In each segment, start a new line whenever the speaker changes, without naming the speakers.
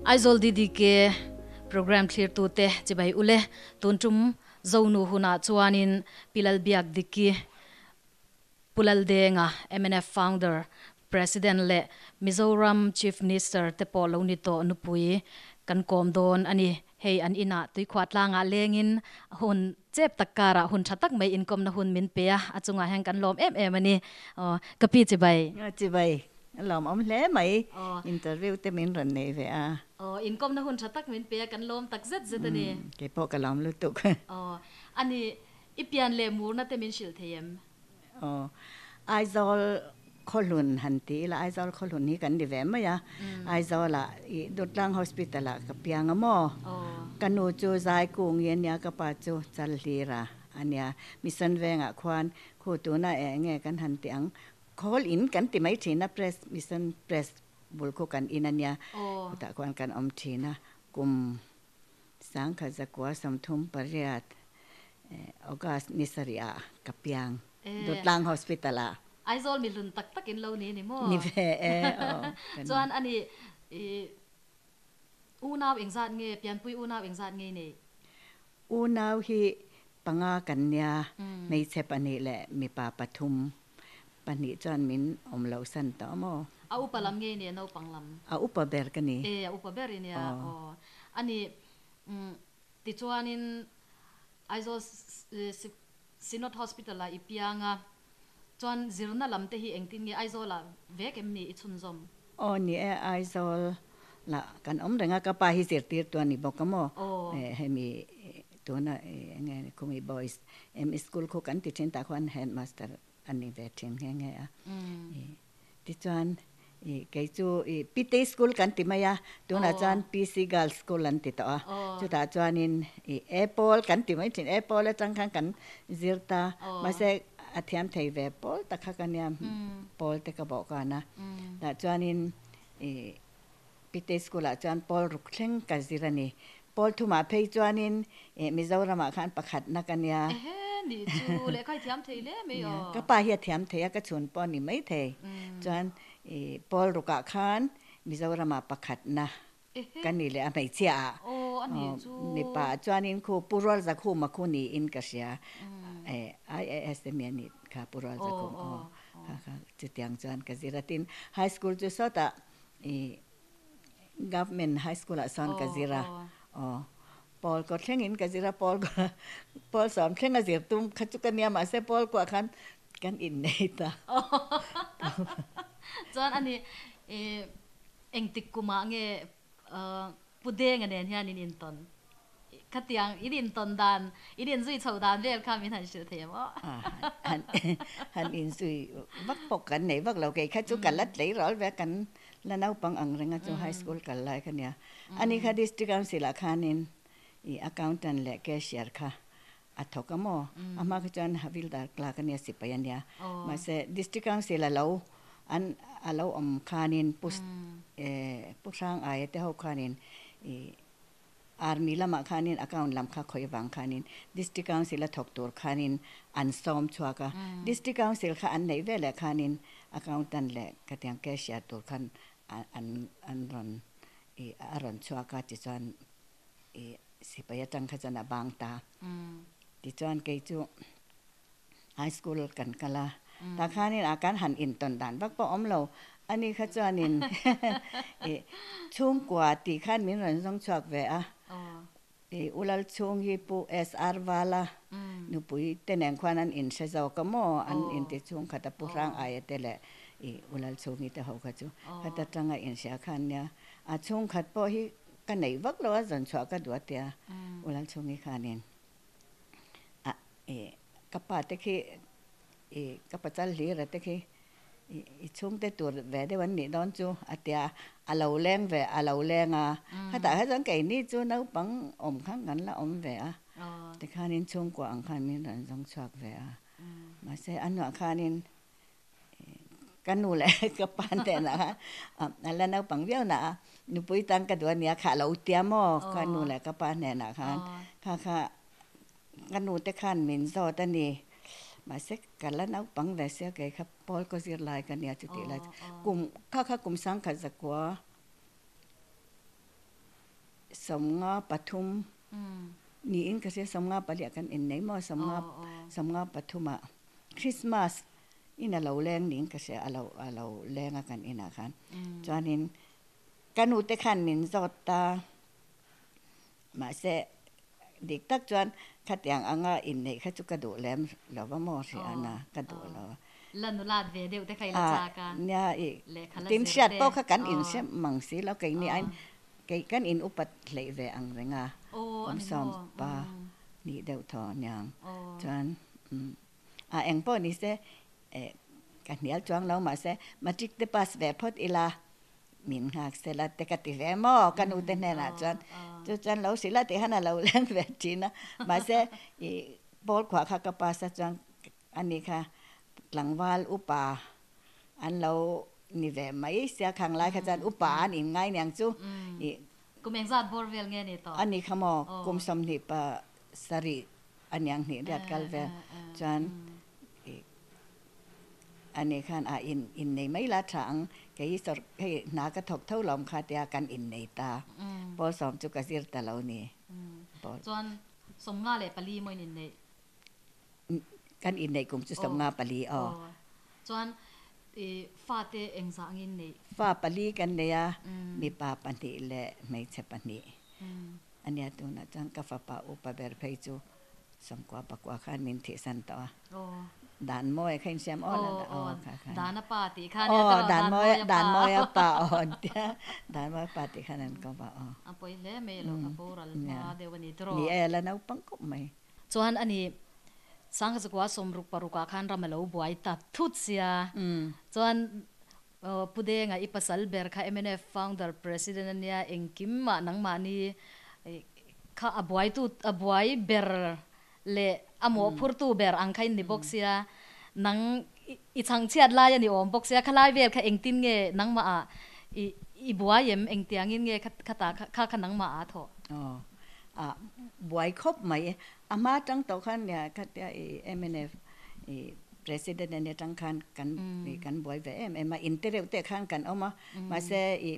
Aizawl DDK program clear tu te chibai ule tuntum ZONU huna chuanin pilal biak diki pulal denga MNF founder president le MIZORAM chief minister te polo ni to nupui kan kom don ani hei an ina tui khwatla nga lengin hun chep takara hun thatak mai income na hun min pe achunga hang kan lom em ani kapi chibai
lom om hle mai interview te min ran nei ve a
income na hun thatak min pe kan lom tak zet ani
ke po ka lom lu tuk
ani ipian le mur na te min shil theyem
Aizawl kholun hanti la Aizawl kholun ni kan di ve ma ya Aizawl la I dotlang hospital la ka piang mo kanu chu zai kung yen ya ka pa chu chal lira ania mission venga khwan khu tu na nge kan hanti ang call in kan ti mai thina press mission press bul ko kan inania ta khwan kan om thina kum sang kha zakwa samthum pariat August nisaria ka piang dotlang hospital la
Aizawl milun tak in lo ni mo
ni ve
chuan ani unaw engzat nge pianpui unaw engzat nge nei
unaw hi panga kanya nei chep ani le mi pa pathum pani chuan min omlo san ta mo
a upalam nge ne no panglam
a upa ber kani
a upa ber ni ani ti chuanin Aizawl Sinot hospital la ipianga chuan zirna lamte hi engtin nge Aizawl la vekem ni ichun zom
ni Aizawl la kan om renga ka pa hi zirtir tu ani bokamo hemi tuna nge kumi boys school ko kan ti chen ta khwan headmaster ani ve thin nge ti chuan ke chu pite school kan ti maya tuna chuan PC girls school an ti to chu ta chuan in apple kan ti mai thin apple chang kan zirta ma se athiam thei ve pol takha kania pol te ka bo kana ta chuan in pite school a chuan pol rukthleng ka zirani pol thuma phei chuan in Mizoram khan pakhat na kania
ni chu le khai thiam thei le me
ka pa hi thiam thei ka chun pon ni mai thei chuan pol ruka khan Mizoram pakhat na kani le amai chia
ani chu
ni pa chuan in khu purol za khu ma khu ni in ka sia IAS me ni ka purol za khu ka chitiang chuan ka ziratin high school chu sota government high school a son ka zira Paul ko thlengin ka zira Paul som thlenga zir tum khachu kania ma se Paul ko khan kan in nei ta
chuan ani engtik kuma nge pudeng ane hian in ton khatiang idin ton dan idin zui chho dan vel kham in han shil them
han in zui vak pok kan nei vak lo ke khachu kalat lei rol ve kan la nau pang ang renga chu high school kal lai khania ani kha district council khanin accountant le cashier kha athokamo ama khan havildar kla kania sipayania ma se district council alo an alo khanin pusang ai te ho khanin army lama khanin account lam kha khoi wang khanin district council la thok tur khanin an som chuaka district council kha an nei vele khanin accountant le katyang cashier tur khan an ron aron chuaka ti chuan sipaya tang kha chana bangta ti chuan ke chu high school kan kala ta khanin akan han in ton dan bak po omlo ani kha chuanin chung kwa ti khan min ron jong chuak ve a ulal chung hi pu SR wala nu pui teneng khwan an in se jaw kamo an in te chung khata purang ai tele ulal chung hi te ho kha chu khata tanga in sia khan nya a chung khat po hi ka nei vak lo zon chwa ka duat ya ulal chung hi khanin kapa te khi kapa chal li ra te khi chung te tur ve de wan ni don chu atia alo leng ve alo lenga khata ha jang kai ni chu nau pang om khang gan la om ve a te khanin chung kwa ang khan min ran jong chwak ve a ma se anwa khanin kanu le ka pan te na ala nau pang viau na nu pui tang ka duan ya kha lo tia mo kanu le ka pan ne na khan kha kanu te khan min zo ta ni ma se kala nau pang ve se ke kha pol ko zir lai kan ya chu ti la kum kha kum sang kha zakwa สมงาปทุมนี่อินก็เสียสมงาปะเลียกันอินไหนมอสมงาปทุมะคริสต์มาสอินเราแรงนี่ก็เสียเราแรงกันอินอาคันจอนินกันอุตคันนินจอตามาเสเด็กตักจวนขัดอย่างอ่างอินไหนขัดจุกระโดดแหลมเราว่ามอสิอันนะกระโดดเรา
ลันนุลาดเวเดียวแต่ใครละจากั
เนี่ยอีกตินเสียดป้อกันอินเสียมังสีแล้วไก่นี่อันไก่กันอินอุปัตเลยเวอังเรงาอมซ้อมปานี่เดวทอนยังจวนเองป้อนี่เสกันเนียจวงเรามาเสมาจิกเดปัสเวพอดอีลามินหักเสละแต่กติเวมอกันอุตเนนะจวนจวนเราสิละแต่หันเราเล่นเวจีนะมาเสบอลขวาข้ากปาสจวนอันนี้ค่ะหลังวาลอุปาอันเรานี่แหละไม่เสียขังไรขจันอุปาอันอีกไงเนี่ยจู
กุมเองซัดบอร์เวลเงี้ยนี่ต่อ
อันนี้ขโมยกุมสมนิปะสรีอันยังนี่เรียกกันเวจันอันนี้ขันอินในไม่ละถังแกยิ่งสดให้นากระทบเท่าลมคาเตียกันอินในตาพอสอมจุกสิรตะเรานี่
จวนสมงาเลยปลีมวยนินเน
กันอินในกลุ่มจุสมงาปลี
จวนฟาเตเองสังอินเน
ฟาปลีกันเนี่ยมีปาปันติและไม่ใช่ปันติอันนี้ตัวนั้นจังกาฟาปาอุปเบอร์เพย์จูสมกว่าปักว่าขันมินทิสันตัวด่านมวยขันเสียมอ่อนแล้ว
ด่านปาติขันเนี่ยตัว
ด่านมวยปาอ่อนด่านมวยปาติขันนั้นก็ปาอ่อน
อภัยเล่เมลอภัยรัลมาเดวันนี้ตรอ
นี่แล้วนะปังกุไม่
จวนอันนี้สังกัดกว่าสมรุปปรุกาขันรำเลวบวยตัดทุดเสียจวนพูดเองอีปัสสัลเบอร์ค่ะ MNF founder president เนี่ยเองคิมมานังมานี่ข้าอบวยตุอบวยเบอร์เล่อโมพูดตูเบอร์อังคัยนิบอกเสียนังอีช่างเชียดลายนี่อมบอกเสียข้าลายเวลค่ะเองตินเงนังมาอีบวยเองเตียงเงข้าตาข้านังมาท
บวยครบไหมอามาจังตัวขันเนี่ยขัดเนี่ยMNF president เนี่ยจังขันกันบวยเวมาอินเตอร์เรลเตะขันกันเอามาเส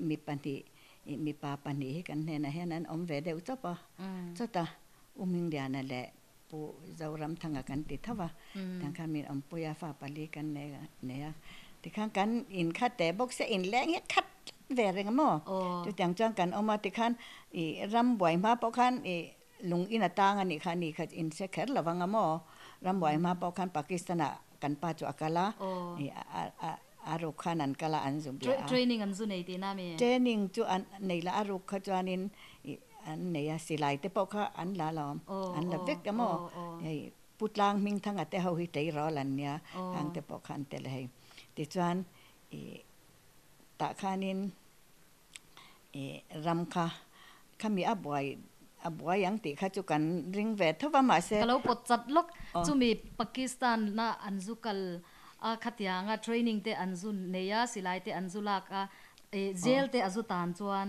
มีปันติมีปาปันติกันเนี่ยนะเห็นนั้นอมเวเดวจ้าปะจ้าตามิงเดียนั่นแหละปูเจ้ารำทางกันติดเท่าว่าทางขันมีอมปุยาฟ้าปลีกันเนี่ยที่ขันกันอินขัดแต่บอกเสอินแรงเนี่ยขัดเวรกันมั้งจุดอย่างจังกันเอามาที่ขันรำบวยมาเพราะขันลุงอินาตางอันนี้ค่ะนี่ค่ะอินเสกเขรระวังอ่ะมั้งรำบวยมาเพราะขันปากีสถานกันป้าจุอกาลาอารุขานันกาลาอันซุมเดีย
เทรนนิ่งอันซุนในตีน่ามี
เทรนนิ่งจุอันในละอารุขจวนินอันในสิไลเตปอกค่ะอันละลอมอันละเวกกันมั้งพุทธลางมิงทั้งอัตเตเฮาหิตไอรอลันเนี่ยทางเตปอกขันเตเลยติจวนตะขานินรำค่ะข้ามีอบวยยังติข้าจุกันริงเวทว่ามาเส
เราปดจัดล็อกจุมีปากีสถานน่ะอันซุกัลขัดยังเทรนนิ่งเตอันซุนเนียสิไลเตอันซุลักเจลเตอันซุตานจวน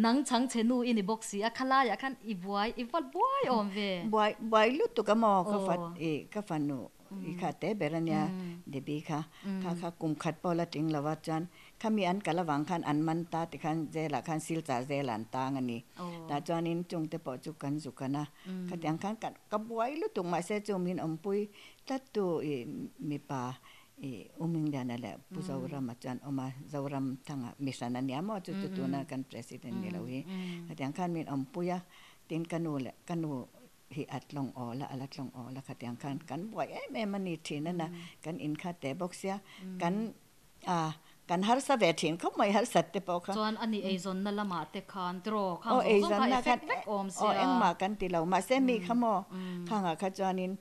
นังชังเชนูอินิบ็อกซี่ขลายขันอีบวยอีฟัลบวยอมเว
บวยลุตุกมอก็ฟัดก็ฟันนูอีข้าเตเบรเนียเดบีค่ะข้ากุมขัดปอละติงละวัดจันข้ามีอันกะละวังขันอันมันตาติขันเจละขันซิลจ่าเจลันตางันนี่ตาจวนินจงเตปอจุกันสุกันนะขัดยังขันกัดกบวยลุตุมาเสจมินอมปุยตัดตัวมีปามิงเดียนั่นแหละผู้เจ้ารามาจันออกมาเจ้ารำทั้งมิสันนันเนี่ยมั่วจุดตัวนั้นกันประธานนี่เราขัดยังขันมีอมปุยตินกันนูแหละกันนูที่อัดลงอละอัดลงอละขัดยังกันบ่อยแม่มันนี่ทีนั่นนะกันอินขัดแต่บอกเสียกันฮาร์สเวทินเขาไม่ฮาร์สัตเตปอกค่ะ
จวนอันนี้ไอซอนนั่นละมาเตคันตรอข้าง
ไอซอนนะกันเอ็งมากันตีเรามาเซมีขโมข้างขัดจวนิน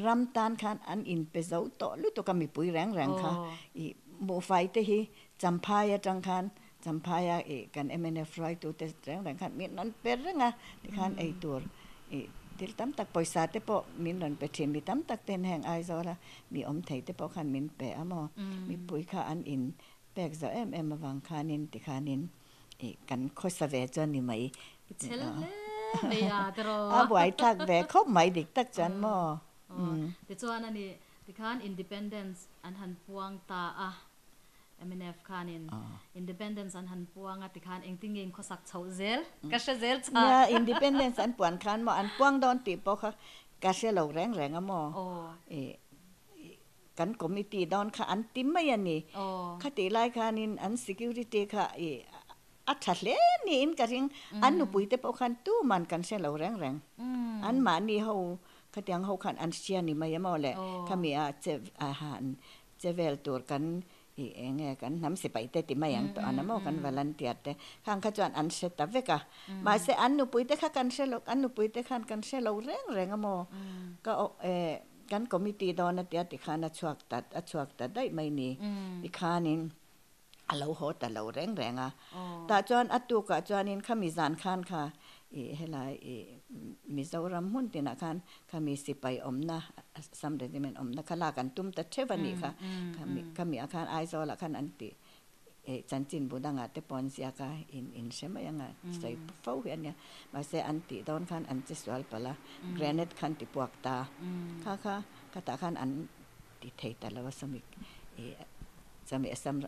รำตานขันอันอินเปเจ้าโตลุตก็มีปุ๋ยแรงค่ะบูไฟเตหีจำพายจังคันจำพายกัน MNF ฟรอยตัวเตแรงขันมีนั่นเป็นเรื่องอ่ะที่ขันไอตัวที่ตั้มตักปอยสาเตปอมีนนไปเทียนมีตั้มตักเต็นแห่งไอซอละมีอมไทยเตปอขันมินเปะอะมอมีปุ๋ยข้าอันอินแปกจะมาวางคานินติคานินกันโคสเวจอนนี่ไหม
เชลเล่ไม่อาตรอ
บ่อยทักแวคบไหมดิกตักจันมอ
แต่จวนอันนี้ติคาน independence อันหันพวงตา MNF khanin independence an han puanga ti khan engting game khosak chho zel ka she zel cha
ya independence an puan khan mo an puang don ti po kha ka she lo reng reng amo e kan committee don kha an tim mai ani kha ti lai khanin an security kha e a thatle ni in ka ring an nu puite po khan tu man kan she lo reng reng an ma ni ho kha tiang ho khan an sia ni mai amo le kha mi a che a han che vel tur kan i enge kan nam se pai te ti mai ang to anamo kan volunteer te khang kha chuan an se ta veka ma se an nu puite kha kan se lo an nu puite khan kan se lo reng reng amo ka kan committee don na ti khana chuak ta dai mai ni ti khanin alo ho ta lo reng renga ta chuan atu ka chuanin khami zan khan kha e helai e mizoram hun tina khan khami sipai omna sam regiment omna khala kan tum ta thevani kha khami akhan aizawl khan anti e chanchin budanga te ponsia ka in semayanga sei fo hiania ma se anti don khan an chi swal pala granite khan ti puak ta kha ta khan an ti thei ta lawa samik e sami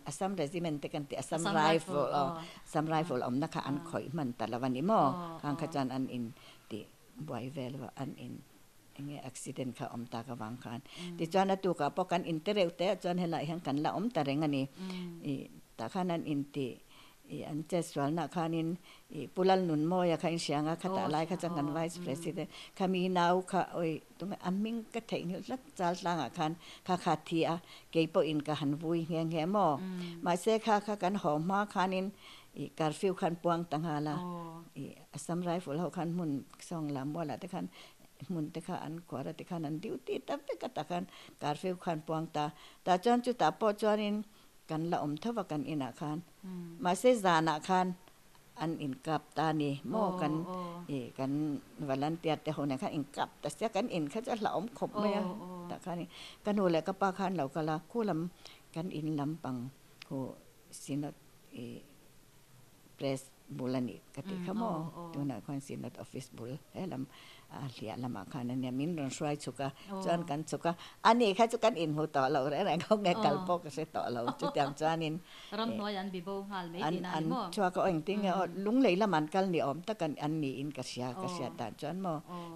asam regiment te kan ti asam rifle omna kha an khoi man talawani mo khang kha chan an in ti boy velwa an in enge accident kha omta ka wang khan ti chan atu ka pokan intereu te chan hela hang kan la om ta rengani e ta khanan in ti e an che swal na khanin e pulal nun mo ya khain sianga khata lai kha changan vice president khami nau kha oi tung aming ka thein lat chal langa khan kha thia keipo in ka han vui nge mo ma se kha kan ho ma khanin e curfew khan puang tanghala e assam rifle ho khan mun song lam wala te khan mun te kha an kwara te khan an duty ta pe ka ta khan curfew khan puang ta chan chu ta po chanin kan la om thawa kan ina khan ma se zana khan an in kap ta ni mo kan e kan volunteer te hone khan in kap ta sia kan in kha cha la om khop me ta khan kan ole ka pa khan lo kala kulam kan in lam pang ko sinot e press bulani kati khamo tuna khan sinot office bul helam lia lama khan ne min ron swai chuka chan kan chuka ani kha chu kan in hu to lo re rang khong nge kalpo ka se to lo chu tiam chanin
ram noi an bi bo hal me ti na mo
chua ka ong ting lung lei la man kal ni om ta kan an ni in ka sia ta chan mo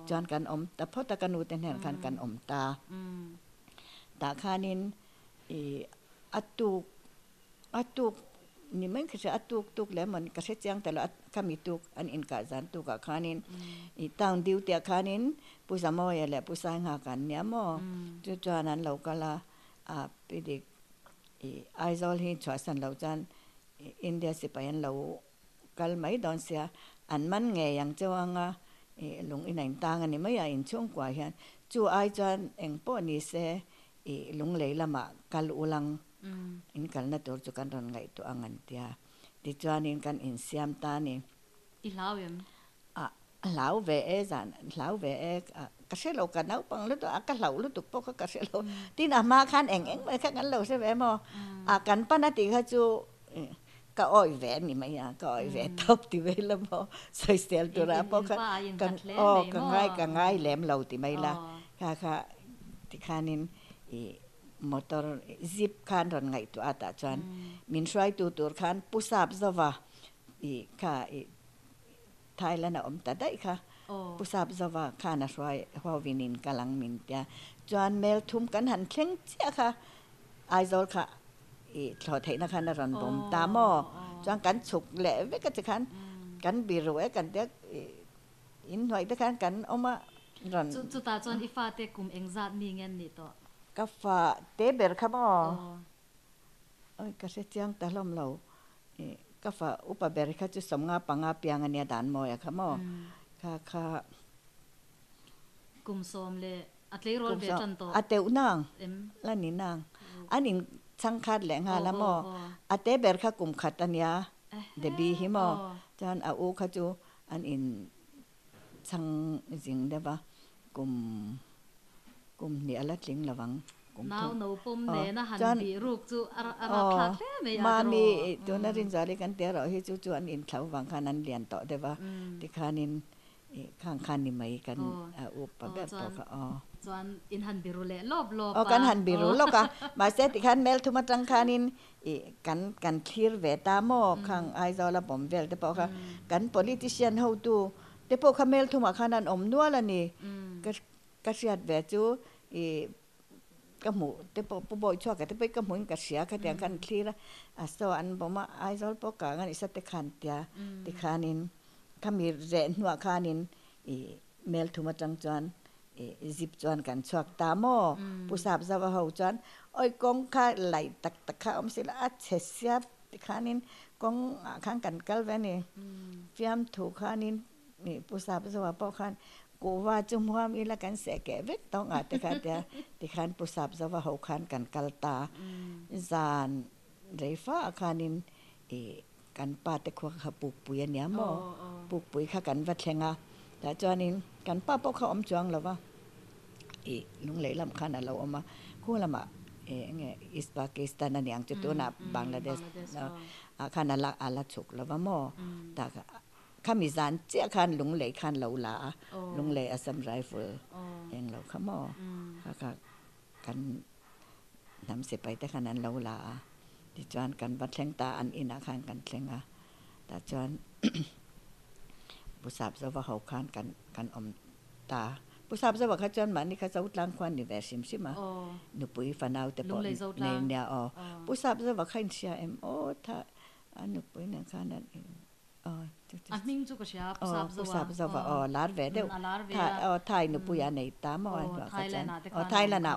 chan kan om ta pho ta kan u ten hen kan om ta ta khanin e atuk ni men kha atuk le man ka se chang ta la kami tuk an in ka zan tu ka khanin i town diu te khanin pusa mo ya le pusa nga kan nya mo chu chuanan lo kala a pidik e aizawl hi chwasan lo chan india sipayan lo kal mai don sia an man nge yang chawanga e lung inain tang ani mai ya in chung kwa hian chu ai chan eng po ni se e lung lei lama kal ulang in kalna tur chu kan ron ngai tu angan tia ti chuanin kan in siam ta ni
i lawem
a lau ve e zan lau ve e ka se lo ka nau pang lu to ka lau lu tu po ka se lo tin a ma khan eng mai kha kan lo se ve mo a kan pa na ti kha chu ka oi ve ni mai ya ka oi ve top ti ve lo mo sai sel tu ra po kan ka ngai lem lo ti mai la kha ti khanin e motor zip khan ron ngai tu ata chan min shrai tu tur khan pusap zawa i kha i thailand om ta dai kha pusap zawa khana shrai howinin kalang min tia chuan mel thum kan han thleng chia kha aizawl kha i thlo theina khan ron bom ta mo chuan kan chuk le ve ka chi khan kan bi ro e kan te in hoi te khan kan oma ron
chu ta chuan ifa te kum engzat mi ngen ni to
ka fa te ber kha mo oi ka se chiang ta hlom lo e ka fa upa ber kha chu somnga panga piang ania dan mo ya kha mo kha
kum som le atlei rol be chan to
ateu nang la ni nang anin chang khat le nga la mo ate ber kha kum khat ania de bi hi mo chan a u kha chu an in chang jing de ba kum ni ala tling lawang
now no pom ne na han bi ruk chu ara thak le me ya
ma mi tu na rin zali kan te ro hi chu an in thlau wang khan an lian to de ba ti khanin khang khan ni mai kan u pa ber to ka
จวนอินหันบิรุเลลอบ
กันหันบิรุโลกะมาเสติคันเมลทุมาจังคานินกันคลีร์เวตามอคังไอซอลาบอมเวลเตปอค่ะกัน politician เฮาตูเตปอค่ะเมลทุมาคันันนัวละนี่ก็เสียดเวจูกะหมูเตปอปบ่อยชัวกะเตปกะหมูกะเสียกะเตียงกันคลีร์สออันบ่มาไอซอลปอกะงันอิสติคันเตียติคานินคามีเรนหัวคานินเมลทุมาจังจวนziпจวนกันชวกตามอผู้สาบซาวาเฮาจวนอ้อยกงคาไหลตักคาอมสิละอัดเสียบติคานินกงข้างกันกัลเวนี่ฟิมถูกคานินนี่ผู้สาบซาวาปอคันกูว่าจุมว่ามีละกันเสแกเวกต้องอาติคาเตียติคันผู้สาบซาวาเฮาคันกันกัลตาจานเรฟ้าคานินกันปาเตควาปุกปุยเนี่ยมอปุกปุยคากันวัดเชงาแต่จวนนี้กันป้าปอเขาอมจวงแล้วว่าลุงเลยลำคันเราเอามาคู่ละมาอิสปากีสถานนี่ยังจุดตัวนับบังลาเดชคันละอาลาฉุกแล้วว่าหม้อแต่ข้ามีจานเจ้าคันลุงเลยคันเราละลุงเลยอัสสัมไรเฟิลเองเราข้าหม้อค่ะกันนำเสไปแต่ขนาดเราละที่จวนกันวัดแสงตาอันอินาคันกันแสงแต่จวนผู้สาบจะว่าเขาคานกันอมตาผู้สาบจะว่าเขาจนมันนี่เขาจะอุดลังควันนี่แบบซิมๆหนูปุยฟันเอาแต่ปอในเนี่ยผู้สาบจะว่าเขาเชียโอถ้าหนูปุยนั่นค่ะนั่น
อันนิ่งจุกเชียผู้สาบ
จะว่าลาดเวเดียวไทยหนูปุยอันไหนตามว่า
ไทยแล้วนะ
ไทยแล้วนะ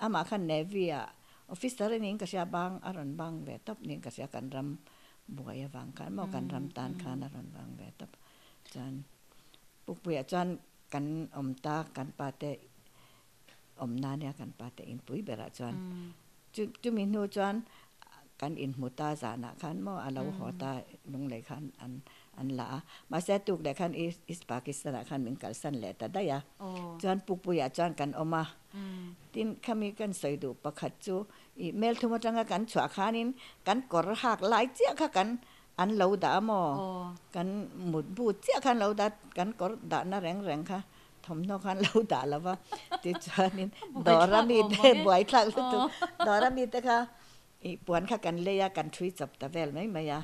อามาคันเนวีออฟฟิศอะไรนี่ก็เชียบางอรันบางเวทับนี่ก็เชียกันรำบัวยวังกันมากันรำตานคานอรันบางเวทับจันปุกปุยจันกันอมตากันปาเตอมนาเนี่ยกันปาเตอินปุยเบระจันจุมินูจันกันอินมุตาจานะคันมาอาลาวหอตาลงเลยคันอันละมาเสตุกเด็กคันอิสปากีสถานคันมิงกัลสันเลตได้ยาจันปุกปุยจันกันออกมาทินขมีกันสอยดูประคัดจูเมลทุมาจังกันชัวขานินกันกอร์หักหลายเจ้าค่ะกันอันเหลาดามอกันหมุดบูดเจ้าคันเหลาดากันกอร์ดาน่าแรงค่ะทำนอกคันเหลาดาแล้วว่าติจานินดอรามีเดบวยคลักลุตุดอรามีเตค่ะปวนค่ะกันเลยกันทวีจับตะเวลไหมมายา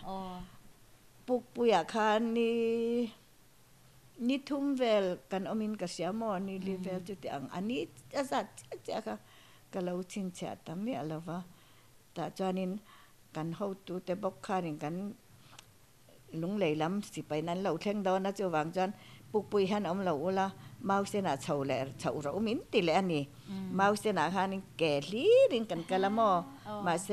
ปุกปุยคันนี่ทุ่มเวลกันอมินกับเสียมอนี่ลีเวลจุดที่อันนี้จะสัตว์เจ้าค่ะก็เราชินเสียตามนี้แล้วว่าแต่จานินกันเฮาตูแต่บอกขาริงกันลุงเลยล้ำสิไปนั้นเราเท่งดอนนะเจ้าวางจันปุกปุยหันอมเราละมาเสนาเฉาแหล่เฉาเรามินติแหล่นี่มาเสนาหันแก่ลีริงกันกะละมอมาเส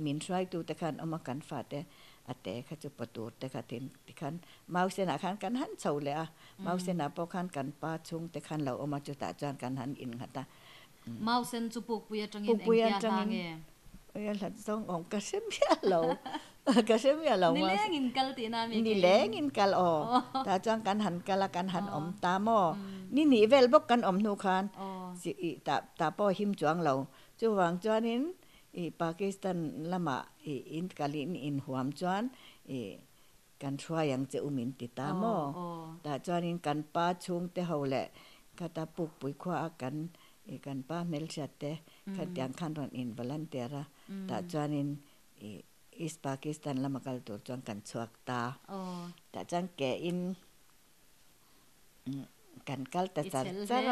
มินช่วยตูแต่คันเอามากันฟาดแต่อาแต่เขาจะประตูแต่ค่ะที่คันมาเสนาคันกันหันเฉาแหล่มาเสนาปอคันกันป้าชงแต่คันเราเอามาจุตาจานกันหันอินค่ะตา
มาเสนจุปุกปุยจังอินเอ็งยาบาง
เอ้ยหลังส่งองกระเสียเรากระเสียเรา
นี่แรงอินกัลตีนามี
นี่แรงอินกัลแต่จังกันหันกัลกันหันอมตามอนี่หนีเวลบกกันอมนูคันสิตาป้อหิมจวงเราจูวางจวนนินปากีสถานละมาอินกัลินอินหวมจวนกันช่วยยังจะอุมินติตามอแต่จวนนินกันป้าชุงเตเฮาแหละกะตาปุกปุยขวากันกันป้าเมลชัดเตขัดยังคันรอนอินวอลันเตียระแต่จวนนินอิสปากีสถานละมากัลตัวจวนกันชวกตาแต่จังแกอินกันกัลแต่จัดจัด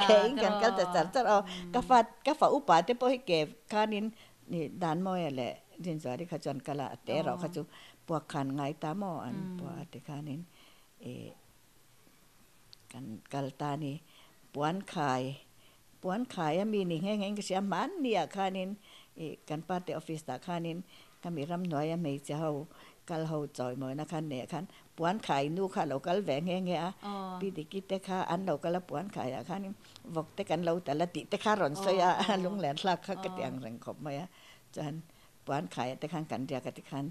แกอินกันกัลแต่จัดจัดกะฝาอุปาเตปให้เก็บคานินนี่ดานมอยแหละจินสวัสดีขจรกะละแต่เราขจุปวกขันไงตามออันปวกติคานินกันกัลตานี่ปวนขายมีนี่แห้งๆก็เสียมันเนี่ยคานินกันป้าเตออฟฟิศตาคานินก็มีรำน้อยไม่เจ้ากัลเฮาจอยมอยนะคันเนี่ยคันปวนขายนู่ค่ะเรากัลแหวงแง่ๆปีติกิเตค่ะอันเรากัลปวนขายอะคันนี้บอกแต่กันเราแต่ละติแต่ค่ะร้อนเสียลุงแหลนลักค่ะกระเตียงแรงขบมาจันปวนขายแต่คันกันเดียกันแต่คัน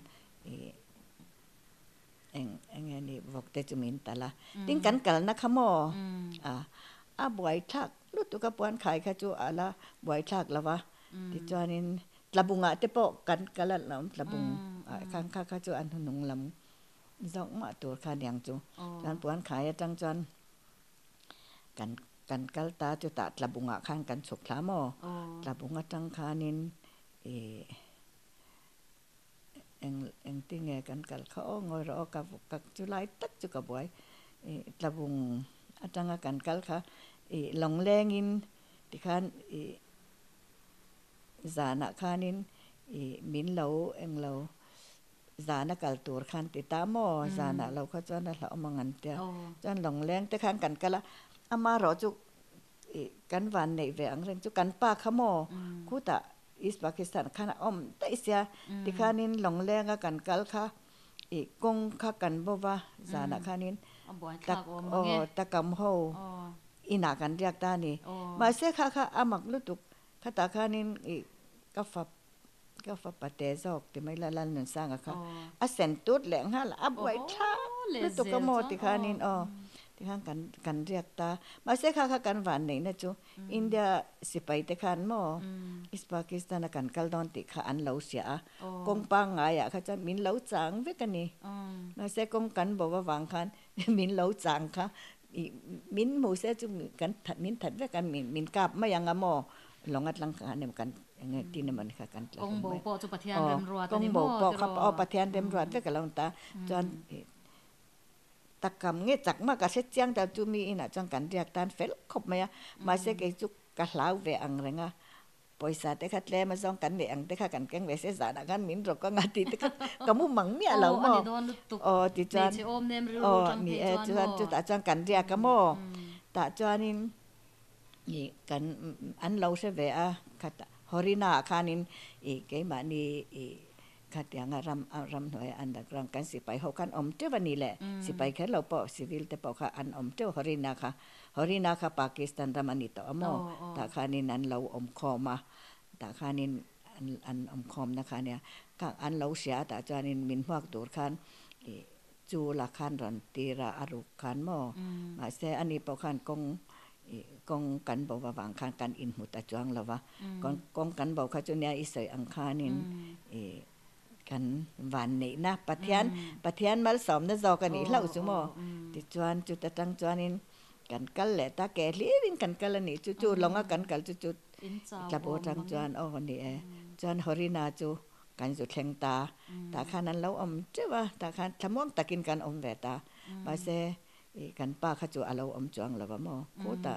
เองนี่บอกแต่จุมินแต่ละติ้งกันกัลนะคะหมอบ่อยทักรู้ตัวกับปวนขายค่ะจูละบ่อยทักแล้ววะที่จอนินลาบุงอ่ะเตปอกันกะละลำลาบุงข้างค่ะจูอันหนุงลำจองมาตัวค่ะอย่างจูจันปวนขายจังจัน กันกัลตาจุตะตะบุงะคันกันสุขลามอตะบุงะจังคานินeng tinge kan kal kha ngoi ro ka julai tak chu ka boy tlabung atanga kan kal kha long lengin tikhan zana khanin min lo eng lo zana kal tur khan ti ta mo zana lo kha chon la mangan tia chon long leng te khan kan kala ama ro chu kan van nei ve ang reng chu kan pa kha mo khu ta East Pakistan khana ta isya tikhanin longlenga kan kalkha kong kha kan bowa zana khanin takam ho ina kan riak ta ni ma se kha amak lutuk khata khanin ka fa pate zok ti mai lan nan sanga kha a sentut leng ha la abwai tha lutuk ka mo tikhanin tikhan kan riak ta ma se kha kan van nei na chu India sipai te khan mo East Pakistan kan kal don ti kha an lo sia kong pa nga ya kha cha min lo chang ve kan ni ma se kong kan bo wa wang khan min lo chang kha min mo se chu kan min that ve kan min kap ma yang a mo longat lang kha nem kan nge ti ne man kha kan
kong bo po chu pathian rem ruat
kong bo po kha pathian rem ruat ve ka long ta chon takam nge chak ma ka se chiang ta chu mi ina chang kan riak tan fel khop ma ya ma se ke chu ka hlau ve ang renga poisa te khat le ma zong kan ve ang te kha kan keng ve se za da kan min ro ka ngati te ka mu mang mi lo mo ti chan
che om nem ru chang
mi chu ta chang kan riak ka mo ta chanin ni kan an lo se ve a khat horina khanin ke ma ni khat yang ram noi underground kan sipai ho kan om te wani le sipai khe lo po civil te po kha an om te horina kha Pakistan ramani to amo ta khanin an lo om khoma ta khanin an om khom na khania ka an lo sia ta chanin min huak dur khan chu la khan ran tira aru khan mo ma se ani po khan kong kan bo wa wang khan kan in mu ta chuang lawa kong kan bo kha chu nia isoi ang khanin kan van nei na pathian mal som na zo kan ni hlau chu mo ti chuan chu ta tang chuanin kan kal le ta ke hlin kan kal ni chu longa kan kal chu tla bo tang chuan ni chuan horina chu kan chu thleng ta khanan lo om chewa ta khan thamom takin kan om ve ta ba se kan pa kha chu alo om chuang lawa mo ko ta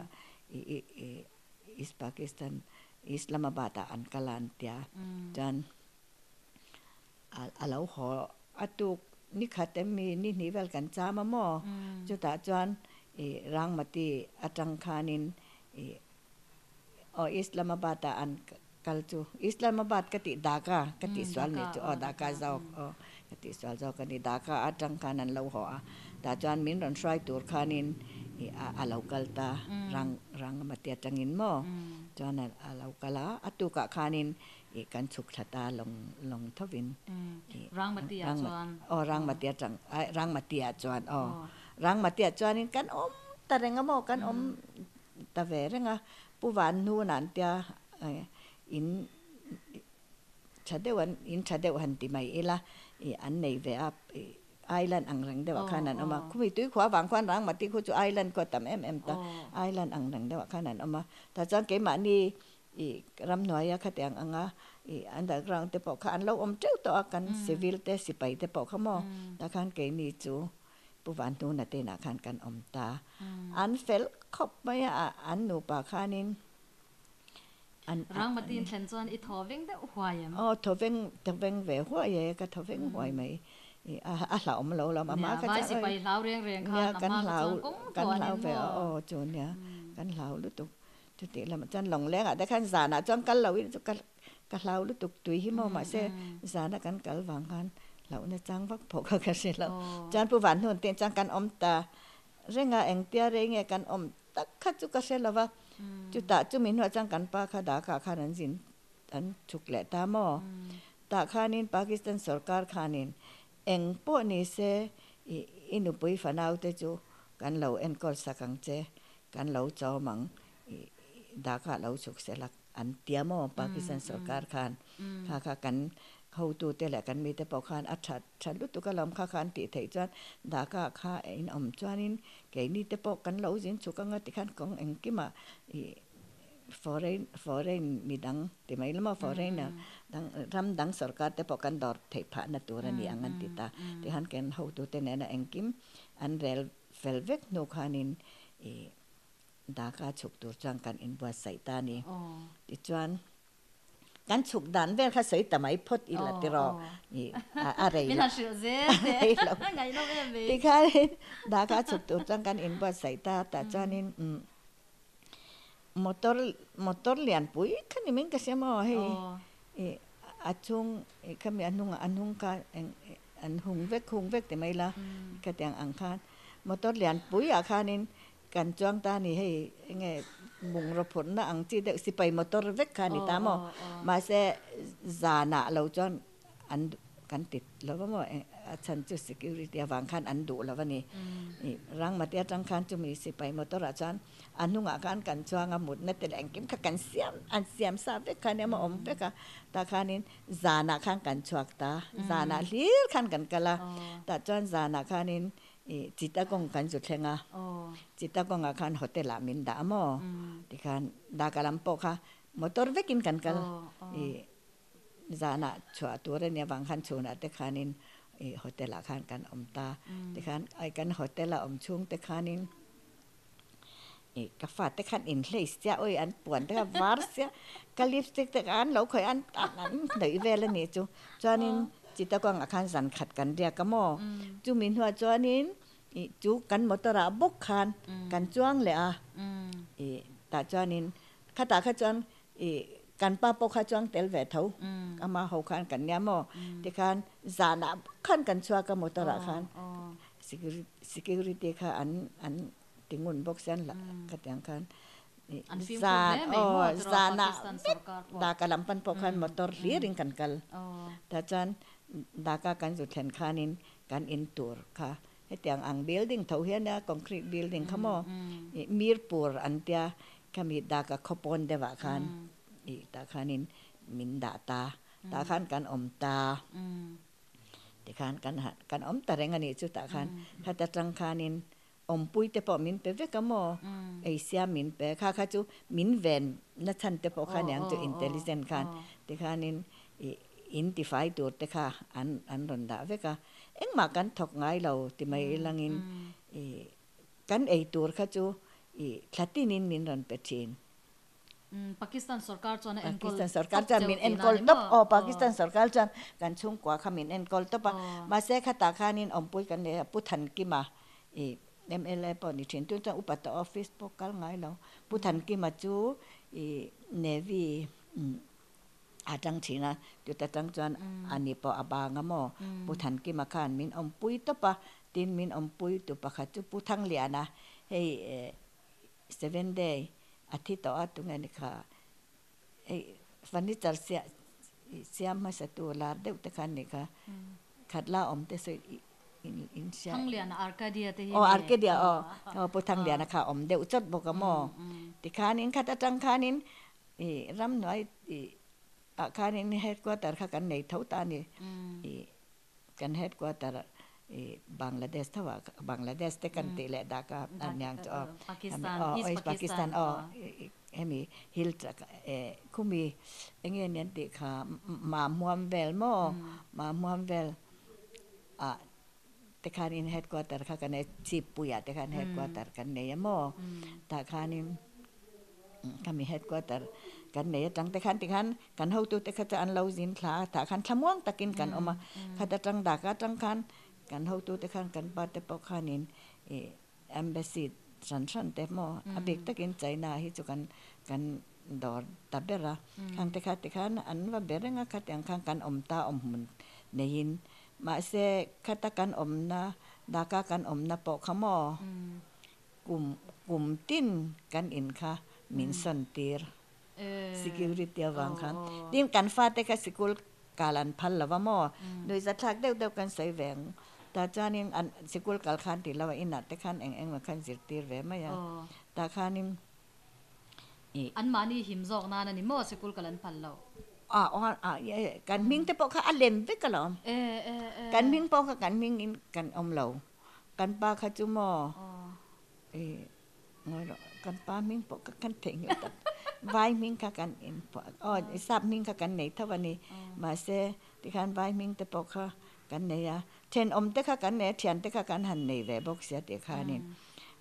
East Pakistan Islamabad an kalan tia chuan alo ho atuk ni khatem mi ni vel kan chama mo chu ta chuan rangmati atang khanin Islamabad an kalchu Islamabad kati Dhaka kati swal ni chu Dhaka zau kati swal zau kani Dhaka atang khanan lo ho ta chuan min ron try tur khanin alo kalta rangmati atangin mo chuan alo kala atuka khanin kan chuk thata long thovin
rangmatia chuan
rangmatia chang rangmatia chuan rangmatia chuan in kan om ta renga mo kan om ta ve renga puwan nu nan tia in chadewan ti mai ela an nei ve up island ang rang dewa khanan ama khumi tui khwa wang khwan rangmati khu chu island ko tam ta island ang rang dewa khanan ama ta chang ke ma ni ram noya khatyang anga underground te po khan lo om treu to kan civil te sipai te po khamo ta khan ke ni chu puwan tu na te na khan kan om ta an fel khop maya an nu pa khanin an
rangmatin thlen chuan I thoveng de huayam
thoveng ve huaye ka thoveng huai mai a hlau om lo lam ama ka
cha sipai hlau reng khan ama
kan hlau ve chun ya kan hlau lu tu chu ti lam chan long leng da khan zana chang kal lo chu ka hlau lu tuk tui hi mo ma se zana kan kal wang khan lau na chang vak pho ka se lo chan pu wan hun ten chang kan om ta renga eng tia renge kan om tak kha chu ka se lawa chu ta chu min ho chang kan pa kha da kha khan jin an chuk le ta mo ta khanin Pakistan sarkar khanin eng po ni se inu pui fanau te chu kan lo en kol sakang che kan lo chaw mang da kha lo chuk se lak an tia mo Pakistan sarkar khan kha kan how to te la kan mi te pok khan a that lu tu ka lam kha khan ti thei chuan da ka kha in chuanin ke ni te pok kan lo jin chu ka nga ti khan kong eng ki ma i foreign midang ti mai lama foreign dang ram dang sarkar te pok kan dor thei pha na tur ani angan ti ta ti han ken how to te na eng kim an rel velvek no khanin e da ka chuk tur chang kan in bua sai ta ni ti chuan kan chuk dan vel kha sei tamai phot i la ti ro ni a rei
min han shil ze ngai no em ve
ti kha da ka chuk tur chang kan in bua sai ta ta chuanin motor lian pui khani min ka sema he e achung e khami anung ka an hung vek te mai la ka tiang ang khan motor lian pui a khanin kan chuang ta ni hei nge mung ro phon na ang chi de si pai motor vek kha ni ta mo ma se zana lo chon an kan tit lo mo chan chu security awang khan an du lo ni rang ma tia chang khan chu mi si pai motor a chan anunga kan chuang a mut na te leng kim kha kan siam sa vek kha ne ma om vek ka ta khanin zana khan kan chuak ta zana hlir khan kan kala ta chon zana khanin chita kong kan ju thlenga chita kong a khan hotel a min da mo ti khan da kalam po kha motor vekin kan kal zana chwa tur ne wang khan chuna te khanin hotel a khan kan omta ti khan ai kan hotel a om chung te khanin ka fa te khan in hlei sia oi an puan te ka var sia ka lipstick te kan lo khoi an nei vel ani chu chuanin chita kong a khan san khat kan ria ka mo chu min hua chuanin chu kan motora bok khan kan chuang le a ta chuanin khata kha chuan kan pa po kha chuang tel ve tho ama ho khan kan nya mo ti khan zana khan kan chua ka motora khan security kha an tingun bok san la ka tiang khan zana da kalam pan po khan motor ring kan kal ta chan da ka kan ju thlen khanin kan in tur kha hetiang ang building tho hian concrete building khamo mirpur antia kami da ka khopon dewa khan ta khanin min da ta khan kan om ta ti khan kan om ta reng ani chu ta khan khata tang khanin om pui te po min pe ve kamo asia min pe kha chu min ven na chan te po khan yang chu intelligent khan ti khanin identify tur te kha an ron da ve ka engma kan thok ngai lo ti mai langin kan ei tur kha chu thlatin min ron pe thin
Pakistan sarkar chona
Pakistan sarkar chan min enkol top Pakistan sarkar chan kan chung kwa kha min enkol top ma se kha ta khanin ompui kan ne puthan ki ma MLA po ni thin tu cha upata office po kal ngai lo puthan ki ma chu navy atang thina tu ta tang chan ani po abanga mo puthan ki ma khan min ompui to pa tin min ompui tu pa kha chu puthang liana hei 7 day athi to atunga ni kha furniture siam ma sa tu lar deu te khan ni kha khatla om te se in sia
thang lian arcadia te
arcadia puthang liana kha om deu chot bo ka mo ti khanin khata tang khanin ram noi khanin headquarter kha kan nei thau ta ni kan headquarter Bangladesh thawa Bangladesh te kan te le da ka anyang cho Pakistan hemi hil khumi engen yan te kha ma muam vel mo ma muam vel te khanin headquarter kha kan chief puya te khan headquarter kan ne mo ta khanin kami headquarter kan ne tang te khan kan ho tu te kha an lo jin thla ta khan thamuang takin kan oma khata tang da ka tang khan kan ho tu te khan kan pa te po khanin embassy san te mo abek takin China hi chu kan dor tabera khang te khan an wa berenga khatyang khang kan omta mun nein ma se khata kan omna da ka kan omna po khamo kum tin kan in kha min son tir security awang khan dim kan fa te kha sikul kalan phal lawa mo doi za thak deu kan sai veng ta chanin an sikul kal khan ti lawa ina te khan eng ma khan zir tir ve ma ya ta khanin
an mani himjok na ni mo sikul kalan phal lo
กันมิงแต่ปอค่ะอเลมเวกะลอมกันมิงปอค่ะกันมิงอินกันอมเหลากันป้าค่ะจุมองอยกันป้ามิงปอค่ะกันเถงอยู่ตับไว้มิงค่ะกันอินปอซับมิงค่ะกันไหนถ้าวันนี้มาเสที่คันไว้มิงแต่ปอค่ะกันไหนอะเทนอมแต่ค่ะกันไหนเทียนแต่ค่ะกันหันไหนแหวบอกเสียเด็กค่ะนี่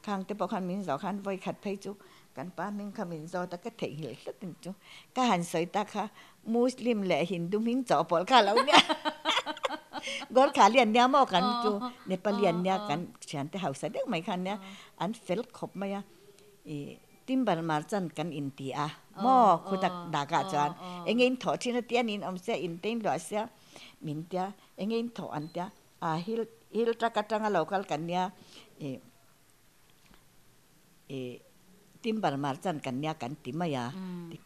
ข้างแต่ปอคันมิงสาวคันไว้ขัดเพจุกันป้ามิงค่ะมิงซอตะก็เถงหิลตึงจุก็หันสวยตาค่ะมุสลิมและฮินดูมิงจ่อปอลค่ะแล้วเนี่ยกอดขาเลียนเนี่ยมอกันจูเนปาเลียนเนี่ยกันฉันแต่เฮาซะเด็กไหมคันเนี่ยอันเฟลขบมาyaติมบาร์มาร์จันกันอินตีอะมอคุตักดากาจานเองอินถอที่นั่นเตียนินอมเสอินเต็มหลัวเสียมินเตียเองอินถออันเตียฮิลตระกัดจังอะโลกัลกันเนี่ยติมบาร์มาร์จันกันเนี่ยกันติมายา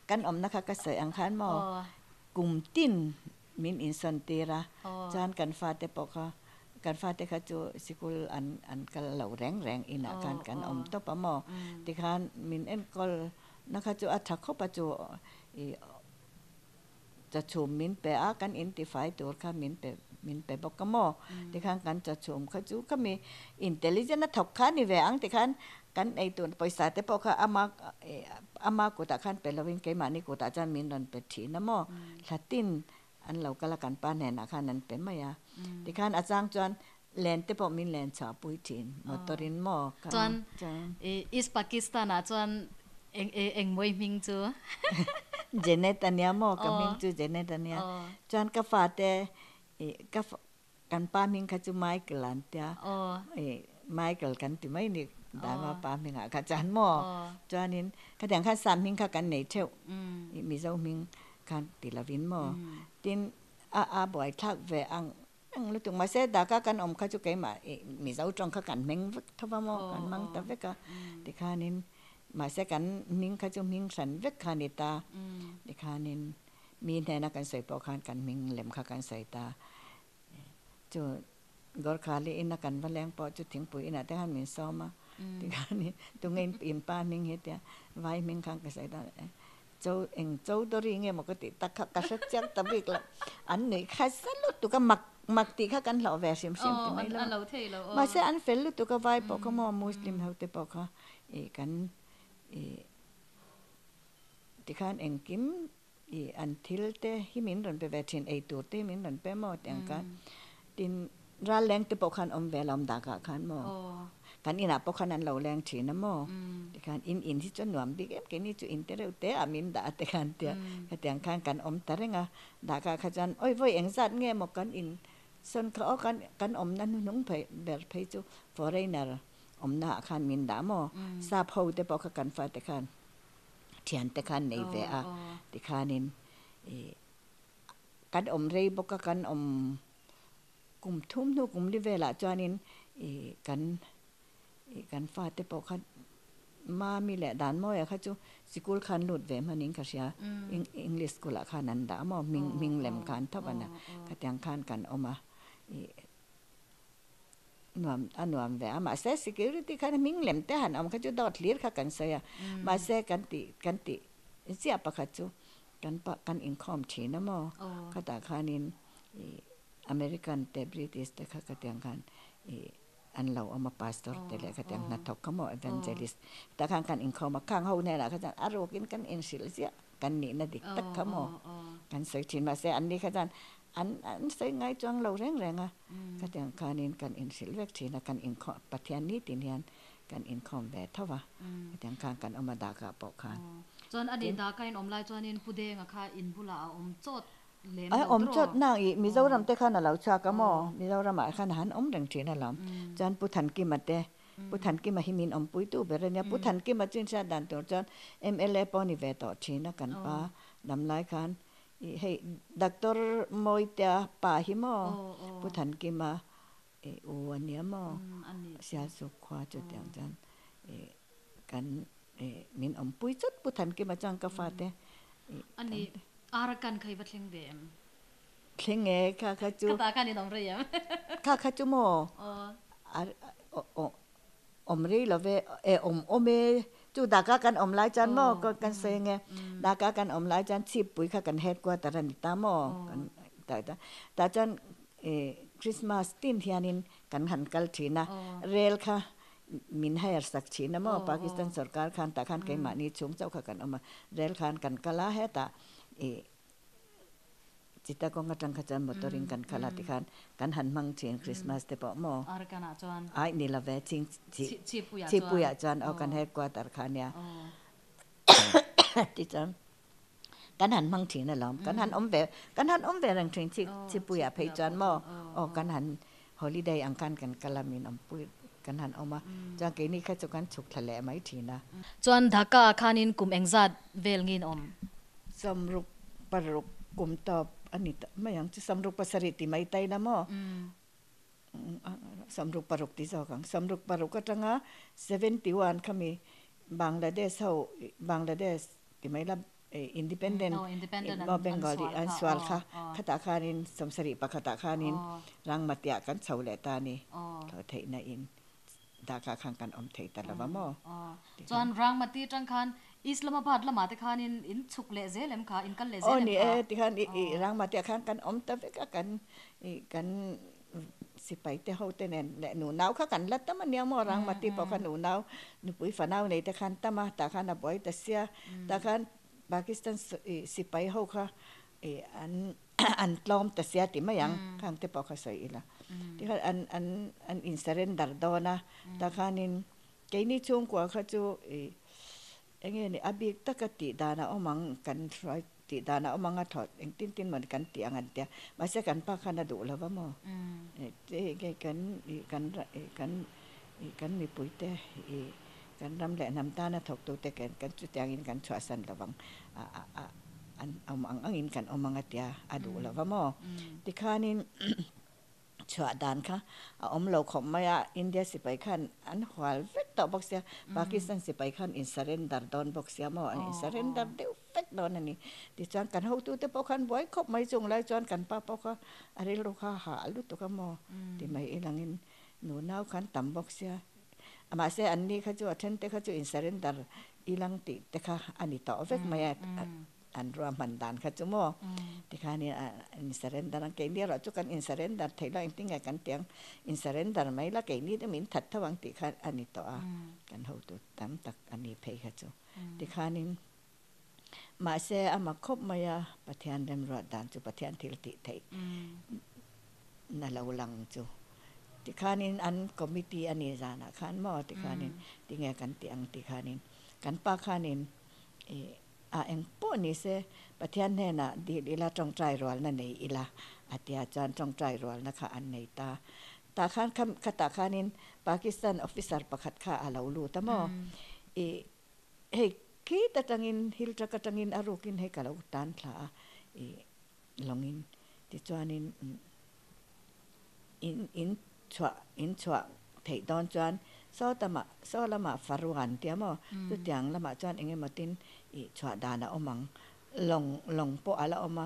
กันอมนะคะก็เสยอังคารมอกุมตินมินอินสันเตระจานกันฟาเตปอกะกันฟาเตคะจูสิกุลอันกันเหล่าแรงอินะกันอมตปะมอติคันมินเอ็นกอลนะคะจูอัฐคบจูจะชุมมินเปอากันอินติไฟตัวค่ะมินเปบอกกะมอติคันกันจะชุมคะจูก็มีอินเทลลิเจนต์ทอกค่ะนี่แหวงติคันกันไอตัวปอยสาเตปอกะอามากุตะคันเปลวินเกมานี่กุตะจันมินรันเปถีนะมอลาตินอันเราก็ละกันป้าแน่นะค่ะนั้นเป็นมายาที่คันอาจารย์จวนแลนเตปอมินแลนชาปุยทินมอตรินมอ
จวนอิสปากีสถานจวนเองมวยมิงจู
เจเนตันยามอกับมิงจูเจเนตันยาจวนกะฟาเตกะกันป้ามิงคะจูไมเคิลอันเตียไมเคิลกันติไม่นี่ดามาป้ามิงอะกะจันมอจวนนินกะแตงคัน3มิงคะกันไหนเทวมิโซมิงkan tilavin mo tin boy thak ve ang lutung ma se da ka kan om kha chu ke ma mi zau trong kha kan meng thava mo kan mang ta ve ka ti khanin ma se kan ming kha chu ming san ve khani ta ti khanin mi ne na kan sai po khan kan ming lem kha kan sai ta chu gor khali in kan valeng po chu thing pui ina te han min so ma ti khanin tu ngein pin pa ming he te vai ming khan ka sai ta châu đó riêng nghe một cái tỷ ta khắc sắc chắc ta biết là anh này khai sát lúc tụi cái mặc tỷ khắc anh lọ về xem thì mấy lâu mà sẽ anh phải lúc tụi cái vai bỏ cái mò Muslim hậu tụi bỏ cái cái thì khăn anh kiếm anh thiếu te hi mình rồi về trên ấy tuổi te mình rồi về mò tiếng cái tin ra leng tụi bỏ khăn về làm đa cả khăn mò kan ina po kanan lo leng thina mo kan in hi chon nuam big em ke ni chu in te reu te amin da te kan te ka tiang kan om tarenga da ka khajan oi voi eng zat nge mo kan in son ka kan om nan nung phai ber phai chu foreigner om na khan min da mo sa phau te po ka kan fa te kan thian te kan nei ve a ti khanin kan om rei bo ka kan om kum thum nu kum li vela chaninกันฟาเตปอคันมามีแหละดานมอยค่ะจูสกูลคันหลุดเวมานิงค่ะเสียอังกฤษกุละคันนั้นดามอมิงแหลมคันทับอันน่ะกะแตงคันกันออกมาหนวมแวมาเซ security คันมิงแหลมแต่หันออกค่ะจูดอดเลียร์ค่ะกันเสียมาเซกันติเสียปะค่ะจูกันอินคอมทีนะมอค่ะตาคันินอเมริกันแต่บริติชแต่ค่ะกะแตงคันอันเราเอามาพาสตอร์แต่ละก็แต่งนัดทอกก็มอเอวันเจลิสแต่kan inเขามาข้างเฮาเนี่ยล่ะก็จะอารกินกันอินซิลเสียกันนี่นะดิกตักเขามอกันใส่ชินมาเสอันนี้ก็จะอันใส่ไงจวงเราแรงๆอ่ะก็แต่งคันinกันอินซิลเวกชินกันอินปะเทียนนี้ติเนียนกันอินคอมแบทเท่าว่าก็แต่งกันเอามาดากะปอกคัน
จนอดีตดากะอินอมไลจวนอินผู้เดงอ่ะค่ะอินบุลาอมจด
อมจดนางอีมิโซรัมเตคันเราชากะมอมิโซรัมคันหันอมดังจีนล่ะจันปุถันกิมัดเตปุถันกิมาหิมินอมปุยตูเบรเนี่ยปุถันกิมาจินชาดันตัวจัน MLA ปอนิเวตอจีนกันปานำลายคันให้ด็อกเตอร์มอยเตปาหิมอปุถันกิมาอวันเนี้ยมอเสียสุขว่าจุดอย่างจันกันมินอมปุยจุดปุถันกิมาจังกาฟาเต
อันนี้อารักันใครบัดเล่งเดม
เล่งเงค่ะจู
ตากันนี่ต้องเรียม
ค่ะจูโมอมรีละเวอมเมจ จูดากากันอมหลายจันหม้อก็กันเซงไงดากากันอมหลายจันชิบปุ๋ยค่ะกันเฮ็ดกว่าตะรันตาหม้อกันแต่จันคริสต์มาสตินที่อันนี้กันหันกัลทีนะเรลค่ะมินให้สักทีนะหม้อปากีสถานสรการคันตะคันไกมานี่ชงเจ้าค่ะกันเอามาเรลคันกันกะลาเฮตาจิตตะกงกะจังขจันมอตริงกันคลาติคันกันหันมังเทียนคริสต์มาสเตปหม้อไอ้นี่ละเวทิงชิปุยะจันเอากันเฮ็ดกว่าตะคันเนี่ยที่จันกันหันมังทีนั่นหรอกันหันอมเวรังทิงชิปุยะเพยจันหม้อกันหันฮอลิเดย์อังคันกันกะลามินอมปุยกันหันเอามาจางเกนี่ข้าจุกันฉุกทะเลไม่ทีนะ
จวนdhakaคันินกุมเอ็งซัดเวลงินอม
สำรุปปรุกกุมตอบอันนี้ไม่ยังจะสำรุปภาษาริติไม่ไตนะมั้งสำรุปปรุกที่สองสำรุปปรุกก็จังอ่ะ71เขามีบังลาเทศเขาบังลาเทศที่ไม่รับอินดิเพนเดนต์มาเบงกอลีอันสวาลค่ะขตาคานินสมสริปะขตาคานินรังมัตยากันเสาเลตานี่เขาเทน่ะอินดากาขังกันอมเทตะละวะมั้ง
จวนรังมัตยจังคันอิสลามบัดละมาแต่คันอินฉุกเลเซเลมค่ะอินกันเลเซเลมค่ะ
นี่ที่คันรังมาแต่คันกันอมตะเวกกันสิไปแต่เฮาแต่แน่นและหนูหนาวค่ะกันละตะมันเนี่ยมอรังมาติปอคันหนูหนาวหนูปุยฝาหนาวในแต่คันตะมาตะคันน่ะบ่อยตะเสียตะคันปากีสถานสิไปเฮาค่ะอันปลอมตะเสียติมายังข้างแต่ปอค่ะใส่อีละที่คันอันอินเซเรนดัรดอนะตะคันนี่ไกนี่ช่วงกว่าเขาจูเองนี่อบิกตะกติดานะอมังกันรอยติดานะอมังถอดเองติ้นเหมือนกันเตียงอันเตียมาเสกันป้าคันดูแล้วว่าหมอกันมีปุ๋ยเตกันรำแหละน้ำตานะถกตัวแต่กันจุดยางอินกันชัวสันระวังอันเอามังอินกันอมังเตียดูแล้วว่าหมอที่ข้านี่ชัวดานค่ะอมเราขมมาอินเดียสิไปขันอันหัวเฟกต่อบอกเสียปากีสถานสิไปขันอินเซเรนดัร์ดอนบอกเสียมั้งอินเซเรนดัร์เดียวเฟกดอนนี่ดิฉันกันเขาตัวแต่พอขันบ่อยคบไม่จงเลยจวนกันป้าพอเขาอะไรลูกค้าหาลุตัวก็มั้งที่ไม่ลังอินหนูน่าขันต่ำบอกเสียมาเสียอันนี้เขาจะว่าฉันแต่เขาจะอินเซเรนดัร์อีลังติแต่เขาอันนี้ต่อเฟกไม่อันรวมมันดานค่ะจุโมที่ข้านี่อินเซเรนดาร์เกนี่เราจุกันอินเซเรนดาร์ไทยเราอินติ้งกันเตียงอินเซเรนดาร์ไม่ละเกนี่จะมีทัดทวังที่ข้าอันนี้ต่อกันหูตุตามตักอันนี้เพย์ค่ะจุที่ข้านี่มาเสียอามาคบมายาปะเทียนเดมรอดดานจุปะเทียนทิลติไทยนั่นเราลังจุที่ข้านี่อันคอมมิตี้อันนี้จานะข้านหม้อที่ข้านี่ที่ไงกันเตียงที่ข้านี่กันป้าข้านี่เองพวกนี้เสปะเทียนเนี่ยนะดีละจงใจรอลนั่นเองอีละอาจารย์จงใจรอลนะคะอันนี้ตาข้านคตาข้านินปากีสถานออฟฟิเซอร์ประคัดข้าอาลาลูตะมอเฮ้คีตะจังอินฮิลจักจังอินอารุกินให้กะลาอุตันพลาลองอินที่จวนินอินชัวเทดอนจวนโซละมาฟารุกันเตียมอตุเตียงละมาจวนเองมาตินชัวดานะอมังลงโปอาละอมา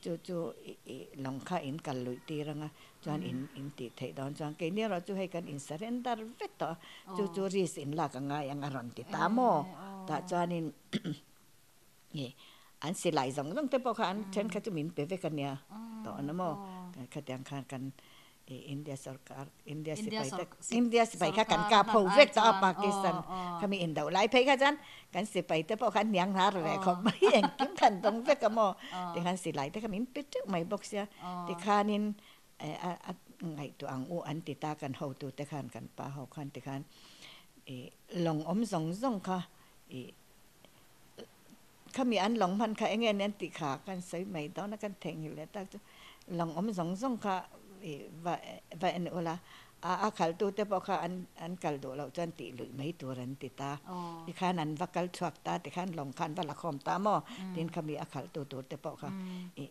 จูลงข้าอินกันลุยตีรังจวนอินติเทดอนจวนเกนี่เราจูให้กันอินเซเรนดาร์เวตต่อจูรีสินละกันง่ายยังอรอนติตามอแต่จวนอินอันสิไหลสองต้องเตปอคันเช่นข้าจูมินเปเวกันเนี่ยต่อนะมอข้าเตียงคานกันอินเดียสการอินเดียสิไปค่ะกันกาพูเวกต่อปากีสถานเขามีอินเดียไล่ไปค่ะจันกันสิไปแต่พอคันยังหาอะไรเขาไม่เองกินขันตรงเวกกันมั้งแต่คันสิไล่แต่เขามีปิดจุไม่บอกเสียแต่คันินไงตัวอังอูอันติตากันเขาตัวแต่คันกันป้าเขาคันแต่คันหลงอมสงค่ะเขามีอันหลงพันค่ะเองเนี่ยติขากันใส่ไม่ต้องนักกันแทงอยู่แล้วแต่หลงอมสงค่ะว่าอันโอละขัลตัวแต่พอค่ะอันขัลตัวเราจันติลุยไม่ตัวรันติตาที่ข้านั้นว่าขัลชวกตาที่ข้าลงขันว่าละคอมตาหม้อที่เขามีขัลตัวแต่พอค่ะ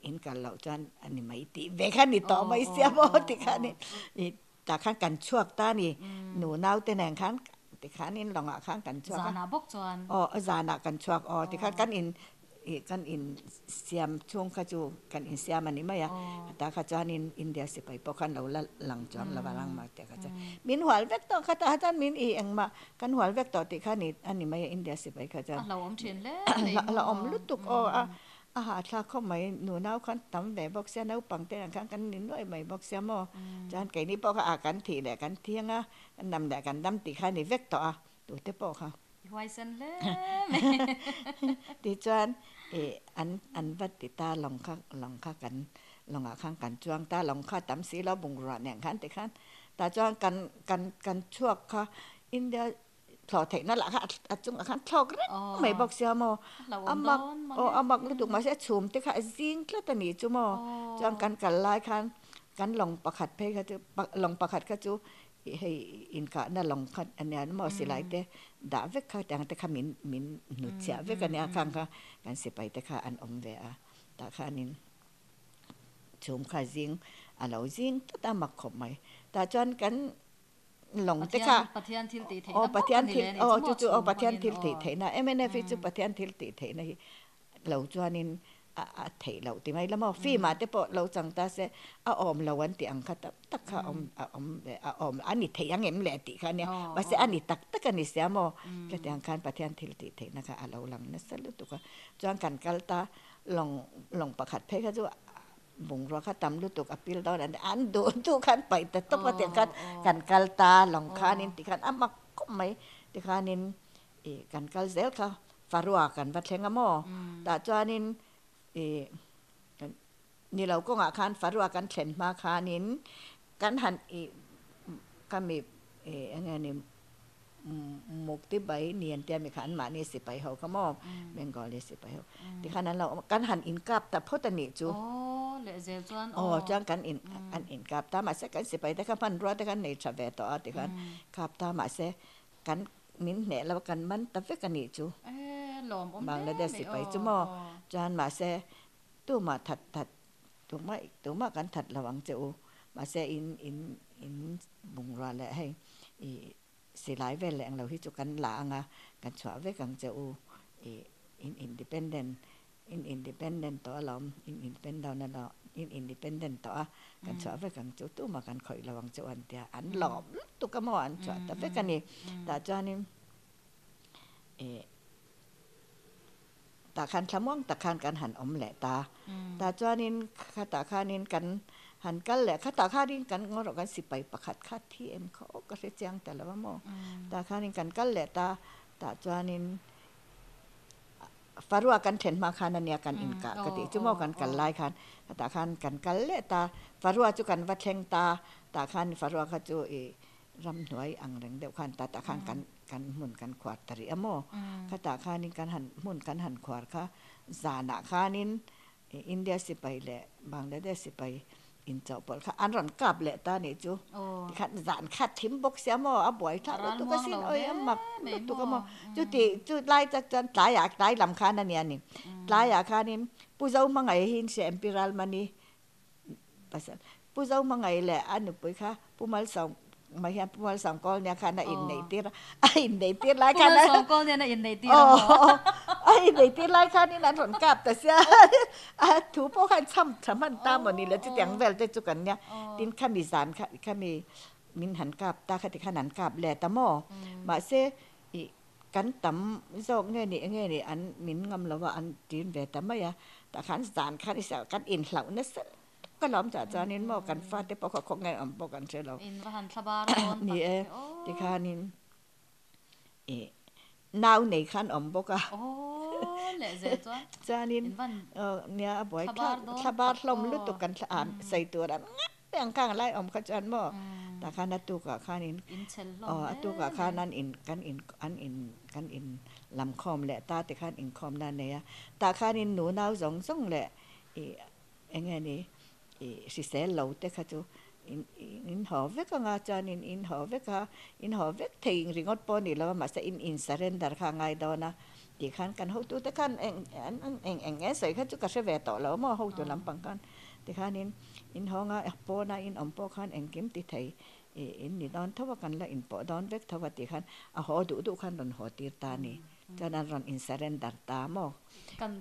อินขัลเราจันอันนี้ไม่ติเวขันนี่ต่อไม่เสียบ่ที่ข้านี่แต่ข้ากันชวกตานี่หนูน่าแต่แหน่งขันที่ข้านี่ลองข้างกันชวก
จานาบกจวน
จานากันชวกที่ข้ากันอิน กันอินเสียมช่วงข้าจูกันอินเสียมันนี่ไม่อะแต่ข้าจานินอินเดียสิไปพอกันเราละหลังจอมละบาลังมาแต่ข้าจามินหัวเวกต่อข้าตาท่านมินเองมากันหัวเวกต่อติข้านี่อันนี้ไม่อินเดียสิไปข้าจา
เราอมเชียนเล่
เราอมลุตุกอาหารชาเข้าไม่หนูน้าขันตำแบบบอกเสียน้าปังเต้นข้างกันนิดหน่อยไม่บอกเสียมอจานไก่นี่พอข้ากันทีแหละกันเที่ยงกันนำแหละกันดำติข้านี่เวกต่อตัวเตปอค่ะ
ไว้เส้นเล่
ดิจานอันวัดติตาลองข้ากันลองข้างกันจวงตาลองข้าตำสีแล้วบุงรัวเนี่ยขันติขันตาจวงกันชั่วค่ะอินเดียถอดเทนั่นแหละค่ะจุงขันถอดเล็กไม่บอกเสียมออามักลูกมาเสียชุมติค่ะจิงแล้วตอนนี้จูมอจวงกันไล่ขันกันลองประคัดเพค่ะจูลองประคัดค่ะจูให้อินกะนั่นลองคัดอันนี้นั่นมอสิไลเตด่าเวกค่ะแต่ข้ามินหนุเสียเวกอันนี้ข้างค่ะกันสิไปแต่ข้าอันอมเวะแต่ข้านินชมข้าจิงเราจิงตั้งแต่มักขบไหมแต่จนกันหลงแต่ค่ะ
ปะเทียนทิลตีเทนะ
ปะเทียนทิลจู่ปะเทียนทิลตีเทนะไม่ได้ฟิจูปะเทียนทิลตีเทนะเราจวนนินเทเราตีไม่แล้วมอฟีมาแต่พอเราจังตาเสอมเราวันตีอังคัตักข้าอมอันนี้เทยังเอ็มแหละติค่ะเนี่ยว่าเสอันนี้ตักกันนี่เสียมอก็แต่อังคันปะเทียนทิลตีเทนะคะเราหลังนั่นสลุตุกจวนกันกัลตาลองประคัดเพค่ะจู่บุงรัวข้าตำลุตุกอพิลตอนนั้นอันโดนทุกขันไปแต่ต้องมาเตียงกันกัลตาลองข้านินติขันมักก็ไม่ติขันนินกันกัลเซลค่ะฟารัวกันวัดเชงมอแต่จวนนินนี่เราก็งาคันฟารัวกันเข็นมาคานินกันหันก็มีอะไรนี่มุกที่ใบเนียนเตียมีขันมานี่สิไปเขาขมอเบงกอลสิไปเขาที่ขนาดเรากันหันอินกับแต่พ่อตนิจู
เลยเจ้าจวน
จังกันอินกับตามาเสกันสิไปแต่กันพันรัวแต่กันในชาเวต่อที่กันกับตามาเสกันมินเหนแล้วกันมันตะเฟกันนี่จูบางแล้วได้สิไปจูมอจานมาเสตัวมาถัดตัวมากันถัดระวังเจ้ามาเสอินบุงรัวแหละให้สิหลายเวลแหลงเราที่จุกันหลางกันชัวเวกังเจ้าอินดิเพนเดนต่อเราอินเป็นดาวนั่นเราอินดิเพนเดนต่อกันชัวเวกังเจ้าตู้มากันคอยระวังเจ้าอันเดียอันหลอมตุกมออันชัวแต่เวกันนี่แต่จานี่ตาคันขม่วงตาคันกันหันอมแหละตาจานินข้าตาคานินกันหันกันแหละข้าตาข้าดินกันงอกันสิไปประคัดคัดที่เขาก็เสียงแต่ละว่าโมตาข้าดินกันแหละตาจานินฟารัวกันเห็นมาคานันเนี่ยกันอินกะกติจุโมกันไล่คันตาคันกันแหละตาฟารัวจุกันวัดเชงตาคันฟารัวข้าจูรำหน่วยอังเริงเดียวคันตาคันกันหมุนกันขวาดตรีอโมข้าตาข้านินกันหันหมุนกันหันขวาดค่ะจานะข้านินอินเดียสิไปแหละบางได้สิไปอินเจ้าปอลค่ะอันรันกับแหละตาเนี่ยจูขัดจานขัดทิมบกเสียมอบ่อยถ้าตุกสินมักตุกมอจุไล่จากจันตายอยากตายลำคานั่นเนี่ยนี่ตายอยากคานินผู้เจ้ามังไงหินเสียมพิรัลมันนี่ภาษาผู้เจ้ามังไงแหละอันนุปค่ะผู้มาสองมาเห็นผู้มาสองกอลเนี่ยค่ะน่ะอินในตีระอินในตีไล่ค่ะ
นะสองกอลเนี่ยน่ะอินในตีระ
อินในตีไล่ค่ะนี่นั่นผลกับแต่เสียถูพวกขันช้ำมันตามวันนี้แล้วจะแต่งเวลจะจุกันเนี่ยดินข้ามีสารข้ามีมินหันกับตาคติขนันกับแหล่ตะหม้อมาเสกันตำโซกเงี้ยนี่อันมินงำแล้วว่าอันดินแหล่ตะไม่อะแต่ขันสารขันที่สาวกันอินเหล่านั้นก็ล้อมจ่าจานินหม้อกันฟาดแต่พอเขาไงอ่ำพอกันเชื่อเรานี่ที่ข้านินนาวในขันอ่ำพอกะจานินเนี่ยบ่อยถ้าบาดลมลุตุกันอ่านใส่ตัวนั้นอย่างข้างไล่อ่ำขจรหม้อแต่ข้านัตุกะข้านินตุกะข้านั้นอินกันอินลำคอมแหละตาแต่ข้าอินคอมนั่นเนี่ยตาข้านินหนูนาวส่งแหละยังไงนี่สิเสเหลาแต่ข้าจูอินหอเวกงาจานินอินหอเวกที่ริงอดปอนี่แล้วมาเสอิน surrender ข้างไงดอนะที่ขันกันเขาตัวแต่ขันเองใส่ข้าจูกระเสวต่อแล้วมาเขาตัวลำปังกันที่ขันอินหองาปอนะอินอมปอขันเองกิมติไทยอินนี่ดอนทว่ากันละอินปอดอนเวกทว่าที่ขันหอดูขันดอนหอตีตานี่ cho nên ron in surrender ta mo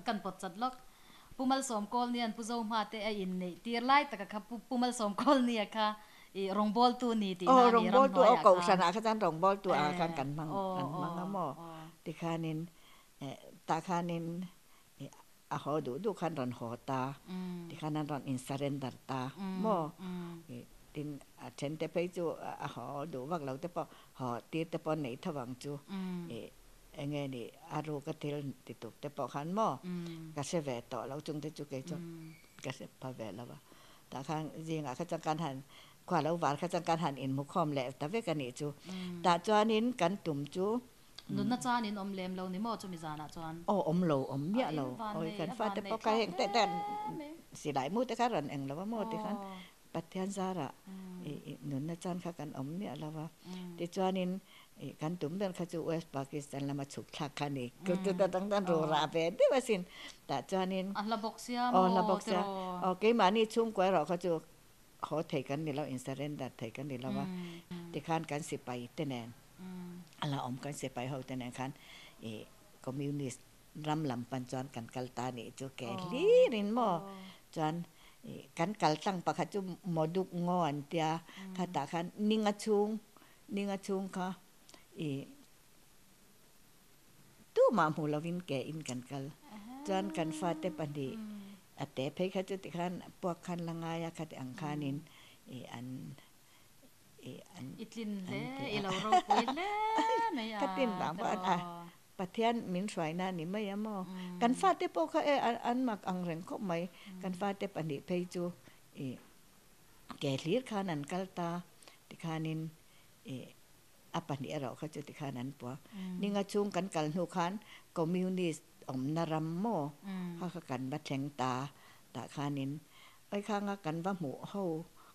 kan pot chat lok pumal som kol nian puzo ma te a in nei tir lai taka kha pumal som kol nia kha i rongbol tu ni ti na ni
rongbol tu o ko sana kha chan rongbol tu a kan kan mang mo ti khanin ta khanin a ho du khan ron ho ta ti khanan ron in surrender ta mo tin chen te pe chu a ho du wak lo te po ho ti te po nei thawang chu nghe đi aru cái tiền tiếp tục tiếp bỏ khăn mò cái sẽ về tỏ lâu chung thế chú cái cho cái sẽ phải về là vậy ta khang riêng à cái trang can hành qua lâu vài cái trang can hành in một khom lẹ ta biết cái này chú ta cho nên cái tụm chú
nun na cha nin om lem lo ni mo chu mi zana chuan
om lâu om nhẹ lâu ôi cái phát tiếp bỏ cái hiện tại tại xì lại mua tới cái rần anh lâu mua tới khăn bắt thiên gia ra nun na chan cái om nhẹ lâu vậy thì cho nên kan tumben kha chu West Pakistan lama chuk thak khani ku tu ta tang tan ro ra pe de wasin ta chanin
la boxia
la boxia okay mani chung kwai ro kha chu ho thei kan ni lo in surrender thei kan ni lo wa ti khan kan si pai te nen ala om kan si pai ho te nen khan communist ram lam pan chan kan kal ta ni chu ke li rin mo chan kan kal tang pa kha chu moduk ngon tia kha ta khan ninga chung kha tu ma mu lovin ke in kan kal chan kan fa te pandi ate phei kha chu ti khan pok khan langa ya kha te ang khanin an
itlin le ilo ro pui le na ya
katin ba ba pathian min shwai na ni mai amo kan fa te po kha an mak ang reng kho mai kan fa te pandi phei chu ke lir khan an kal ta ti khanin apa ni ero kha chu ti khanan po ninga chung kan kal nu khan communist om naram mo kha kan ba theng ta khanin ai khanga kan ba mu ho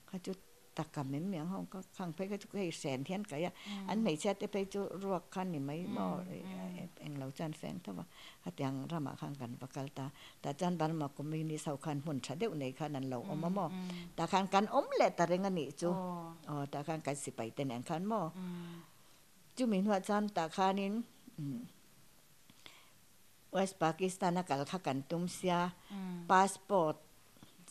kha chu takam mem myang ho ka khang pe kha chu ke sen thian ka ya an mei cha te pe chu ruak khan ni mai mo eng lo chan feng thawa hatyang rama khang kan bakal ta chan ban ma communist sau khan hun tha deu nei khan an lo om mo ta khan kan om le ta renga ni chu ta khan kan si pai ten an khan mo chu min wa chan ta khanin West Pakistan na kal kha kan tum sia passport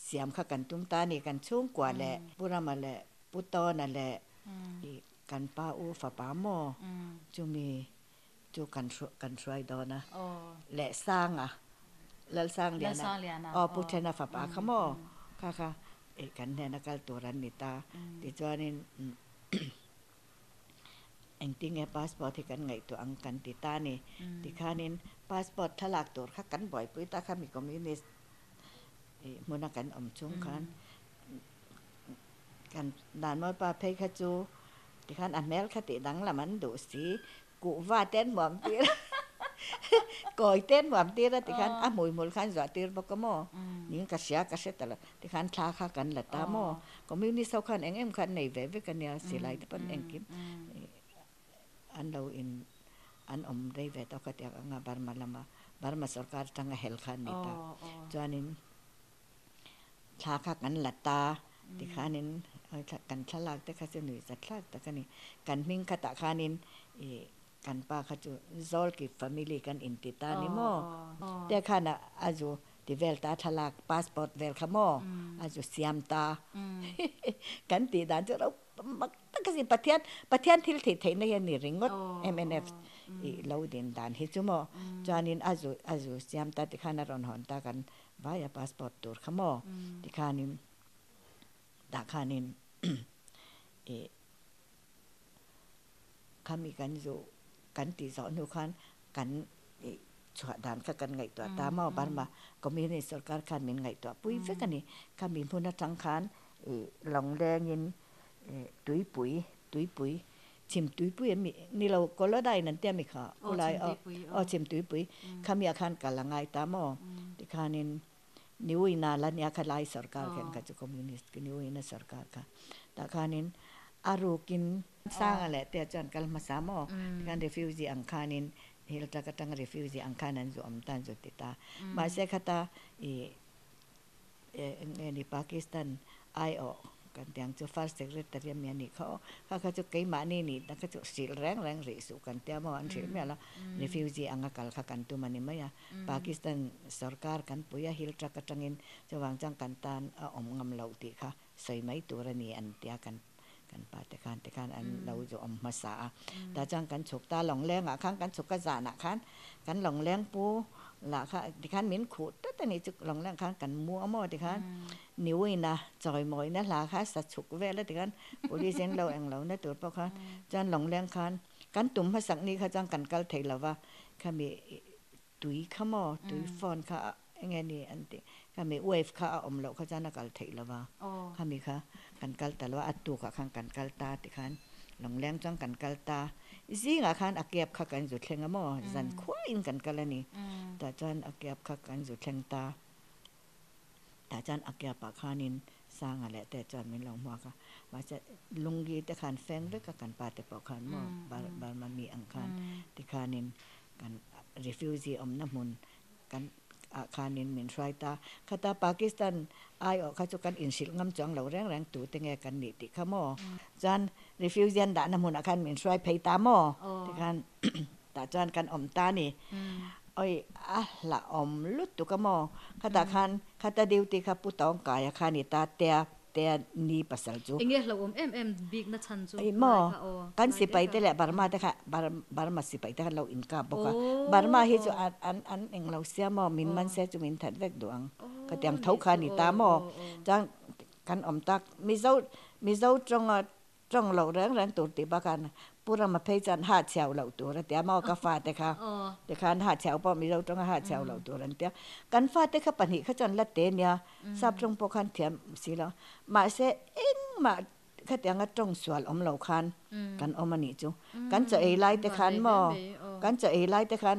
siam kha kan tum ta ni kan chung kwa le purama le puto na le kan pa u fa pa mo chu mi chu kan try do na le sang a lal sang lian na putena fa pa kha mo kha kan ne na kal toran ni ta ti chuanin anh tiếng passport thì kan ngai to ang kan ti ta ni ti khanin passport thalak tor kha kan boi pui ta kha mi communist mona kan om chung khan kan dan mo pa phei kha chu ti khan an mel kha ti dang la man du si ku va ten mom ti koi ten mom ti ra ti khan a mui mul khan za tir ba ko mo ning ka sia ka se ta la ti khan tha kha kan la ta mo communist sau khan em khan nei ve kan ya si lai ta pan eng kim an lo in an om dei ve ta ka ti anga Burma lama Burma sarkar tanga hel khan ni ta chuanin thla kha kan lata ti khanin kan thalak te kha chu ni za thlak ta kani kan ming kha ta khanin kan pa kha chu zol ki family kan in ti ta ni mo te khana azu ti vel ta thalak passport vel kha mo azu siam ta kan ti dan chu ro ta kasi pathian thil thei na ya ni ringot MNF lo din dan hi chu mo chuanin azu siam ta ti khana ron hon ta kan via passport tur kha mo ti khanin ta khanin kami kan zo kan ti ZONU khan kan chwa dan kha kan ngai to ta ma Burma communist sarkar khan min ngai to pui fe kan ni kami phuna tang khan long leng in tui pui chim tui pui mi ni lo ko lo dai nan te mi kha ulai chim tui pui kami khan kalangai ta mo ti khanin niuina la nia kha lai sarkar khan ka chu communist ki niuina sarkar ka ta khanin arukin sang ale te chan kal ma sa mo kan refugee ang khanin hil ta ka tang refugee ang khanan zo am tan zo ti ta ma se khata ni Pakistan ai o กันเตียงจะfirst secretaryเมียนี่เขาจะเกี่ยมานี่นะเขาจะสิแรงริสุกันเตียมอันสิเมียละ refugee อังกฤษเขากันตัวมันนี่ไม่อะปากีสถานสรการกันปุยฮิลจักจังอินจะวางจังกันตานงำเหล่าติค่ะใส่ไม้ตัวนี้อันเตียกันปาแต่การอันเราจะมาสาแต่จังกันฉกตาหลงแรงอ่ะข้างกันฉกกระจานะคันกันหลงแรงปูล่ะค่ะที่คันเหม็นขูดแต่นี่จุกหลงแรงคันกันมัวหม้อที่คันนิ้วนะจอยหมอยนะล่ะค่ะสัตว์ฉกแวแล้วที่คันปุริเซนเราเองเราเนี่ยตัวปะค่ะจันหลงแรงคันกันตุ่มภาษานี้ค่ะจังกันกัลเทลว่าค่ะมีตุยขมอตุยฟอนค่ะไงนี่อันที่ค่ะมีเวฟค่ะเราเขาจะนักกัลเทลว่าค่ะมีค่ะกันกัลแต่ว่าอัดตัวค่ะข้างกันกัลตาที่คันหลงแรงจังกันกัลตาซิงอาคันอาเก็บค่ะกันจุดแข่งมอจันควายกันกันแล้วนี่แต่จันอาเก็บค่ะกันจุดแข่งตาแต่จันอาเก็บปากคานินสร้างอะไรแต่จันไม่ลงหัวค่ะว่าจะลงยีแต่ขันแฟงด้วยกันปาแต่ปากขันมอบามันมีอังคารที่คานินกัน refugee น้ำมันกันคานินมินทรายตาคาตาปากีสถานไอออกข้าจุกันอินสิลงำจังเหล่าแรงตู่เตงกันนิติขมอจัน refugee ด่านน้ำมันอาคารมินทรายเพยตามอที่คันแต่จันกันตานี่โอ้ยละลุดตุกมอคาตาคันคาตาดิวติคาปุตองกายคานิตาเตียนี่ปัสสาวะจู
เงี้ยเราบิ๊กนัชันจู
ไอ้หมอกันสิไปแต่แหละบาร์มาแต่ค่ะบาร์มาสิไปแต่ค่ะเราอินกาบอกว่าบาร์มาเฮจูอันเองเราเสียหมอมินมันเสียจูมินถัดเวกดวงก็เตียงเท้าคานิตาหมอจังกันตักมิเจ้าจ้องเราแรงตัวติบกันปุระมาเพย์จันหาเชียวเหล่าตัวแล้วเดี๋ยวมอกาฟาแต่ค่ะเดี๋ยวการหาเชียวพอมีเราต้องหาเชียวเหล่าตัวแล้วเดี๋ยวกันฟาแต่ค่ะปัญหาเขาจันละเตเนี่ยทราบตรงพวกคันเทียมสิแล้วมาเสเอ็งมาเขาเตียงก็ตรงส่วนเหล่าคันกันมันนี่จูกันจะไล่แต่คันมอกันจะไล่แต่คัน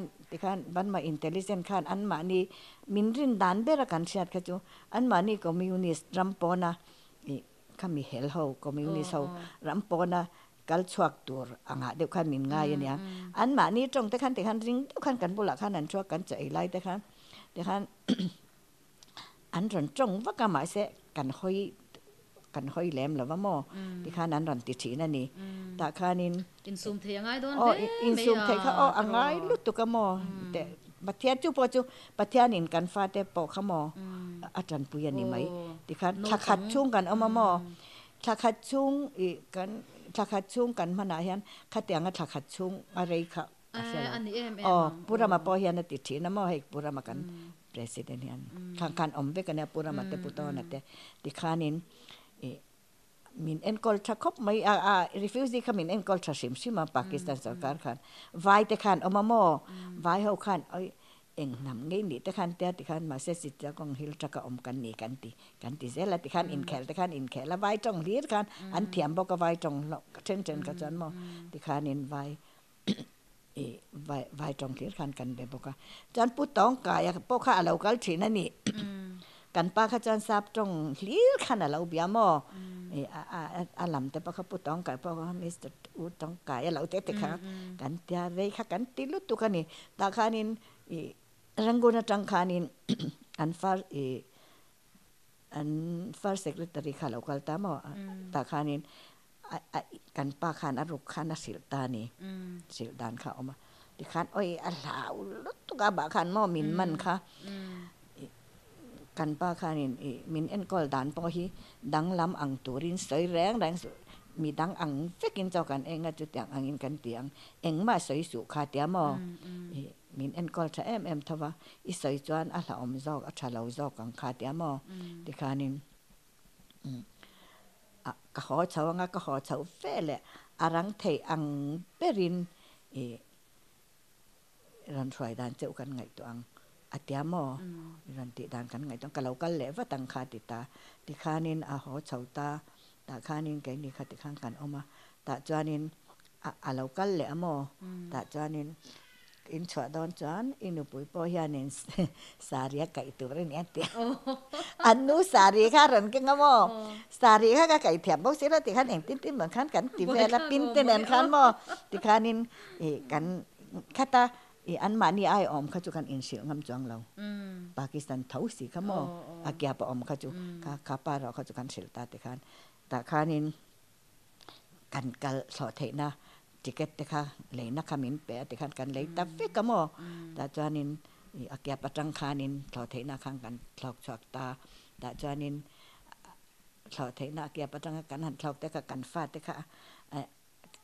บันมาอินเทลลิเจนคันอันมานี่มินรินดันเบระกันเชียดค่ะจูอันมานี่ก็มียูนิสรัมปอนะเขามีเฮลเฮาก็มียูนิสเฮารัมปอนะกัลชวกตัวอ่างเดียวกันมินง่ายเนี่ยอันมานี่ตรงแต่คันริงเดียวกันกันบุหรี่คันนั้นชัวกันจะไอไล่แต่คันอันตรงว่าก็หมายเสกันห้อยแหลมหรือว่าหม้อที่คันนั้นรันติดฉีนั่นนี่แต่คันนิน
อินซูมเทียงไงโดน
อินซูมเทียงเขาอ่างไงลุดตุกหม้อแต่ปัทเทียจูปอจูปัทเทียนินกันฟาแต่ปอกขหม้ออาจารย์ปุยนี่ไหมที่คันขัดชุ่งกันมาหม้อขัดชุ่งอีกันขัดชุ่งกันมาหนาเห็นขัดเตียงก็ขัดชุ่งอะไรค่ะ
อันนี้
ปุระมาปอเฮียนติดฉีน้ำมอให้ปุระมากันประธานเฮียนข้างเวกันเนี่ยปุระมาแต่ปุตโตนั่นแต่ที่ขานินมินเอ็นกอลทักคบไม่refugee ขามินเอ็นกอลทักชิมมาปากีสถานสกัดขันไว้แต่ขันมอไว้เขาขันเองนำเงินนี่แต่ขันเตียที่ขันมาเสียสิทธิ์จะกองฮิลจักอมกันนี่กันตีเสร็จแล้วที่ขันอินแขลแต่ขันอินแขลแล้วไว้จงเลียดขันอันเทียมบอกก็ไว้จงเช่นกันจันมอที่ขันอินไว้จงเลียดขันกันแบบบอกว่าจันพูดต้องกายพวกข้าเรากัลชีนั่นนี่กันป้าข้าจันทราบจงเลียดขันเราเบียมอลำแต่ป้าข้าพูดต้องกายป้าข้ามิสเตอร์อูต้องกายเราเตะค่ะกันเตียเรย์ข้ากันติลุตุกันนี่ตาขันอินรังกุนจังขานินอันfirst secretary ข้าเราคัลตามตาขานินกันป้าขานอรุขานสิลตานี่สิลดานข้าออกมาดิขานอ้อยอัลลาวลุตุกาบะขานมอมินมันค่ะกันป้าขานินมินเอ็นกอลดานปอฮีดังลำอังตูรินสวยแรงมีดังอังเฟกินเจ้ากันเองจุดอย่างอังอินกันเตียงเองมาสวยสุขาเตียมอมินเอ็นกอลจะทว่าอิสอยจวนอาลาอมจอกอาชาลาวจอกกังขาเตียมอดิขานินก็ขอเช่างก็ขอเช่าเฟลอารังเทอังเปรินรันช่วยดานเจ้ากันไงตัวอังอาเตียมอรันติดานกันไงต้องกะเรากันแหละว่าตังขาติตาดิขานินอาขอเช่าตาตาขานินแกนี่ขัดข้างกันออกมาตาจานินเรากันแหละมอตาจานินอินชวดอนจานอินุปุยปอยานินสารีไก่ตัวนี้เตียอันนู้สารีค่ะรันกันมอสารีค่ะก็ไก่เถียมบอกสิแล้วติขันเองติ้นเหมือนขันกันติเวลาปิ้นเต้นอันขันมอติขานินกันขัดตาอันมานี่ไอออมเขาจุกันอินเสียงงำจวงเราปากีสถานเท่าสิขมออาเกียปอมเขาจุข้าป้าเราเขาจุกันเสลตาติขัน ตาคานินกันกัลสอเทนะจิเกตเตค่ะเลยนักขมิ้นเปะติคันกันเลยตาฟิกกะโมตาจานินอาเกียปัจังคานินสอเทนะคังกันหลอกชอกตาตาจานินสอเทนะอาเกียปัจังกันหันหลอกแต่กันฟาดเตค่ะ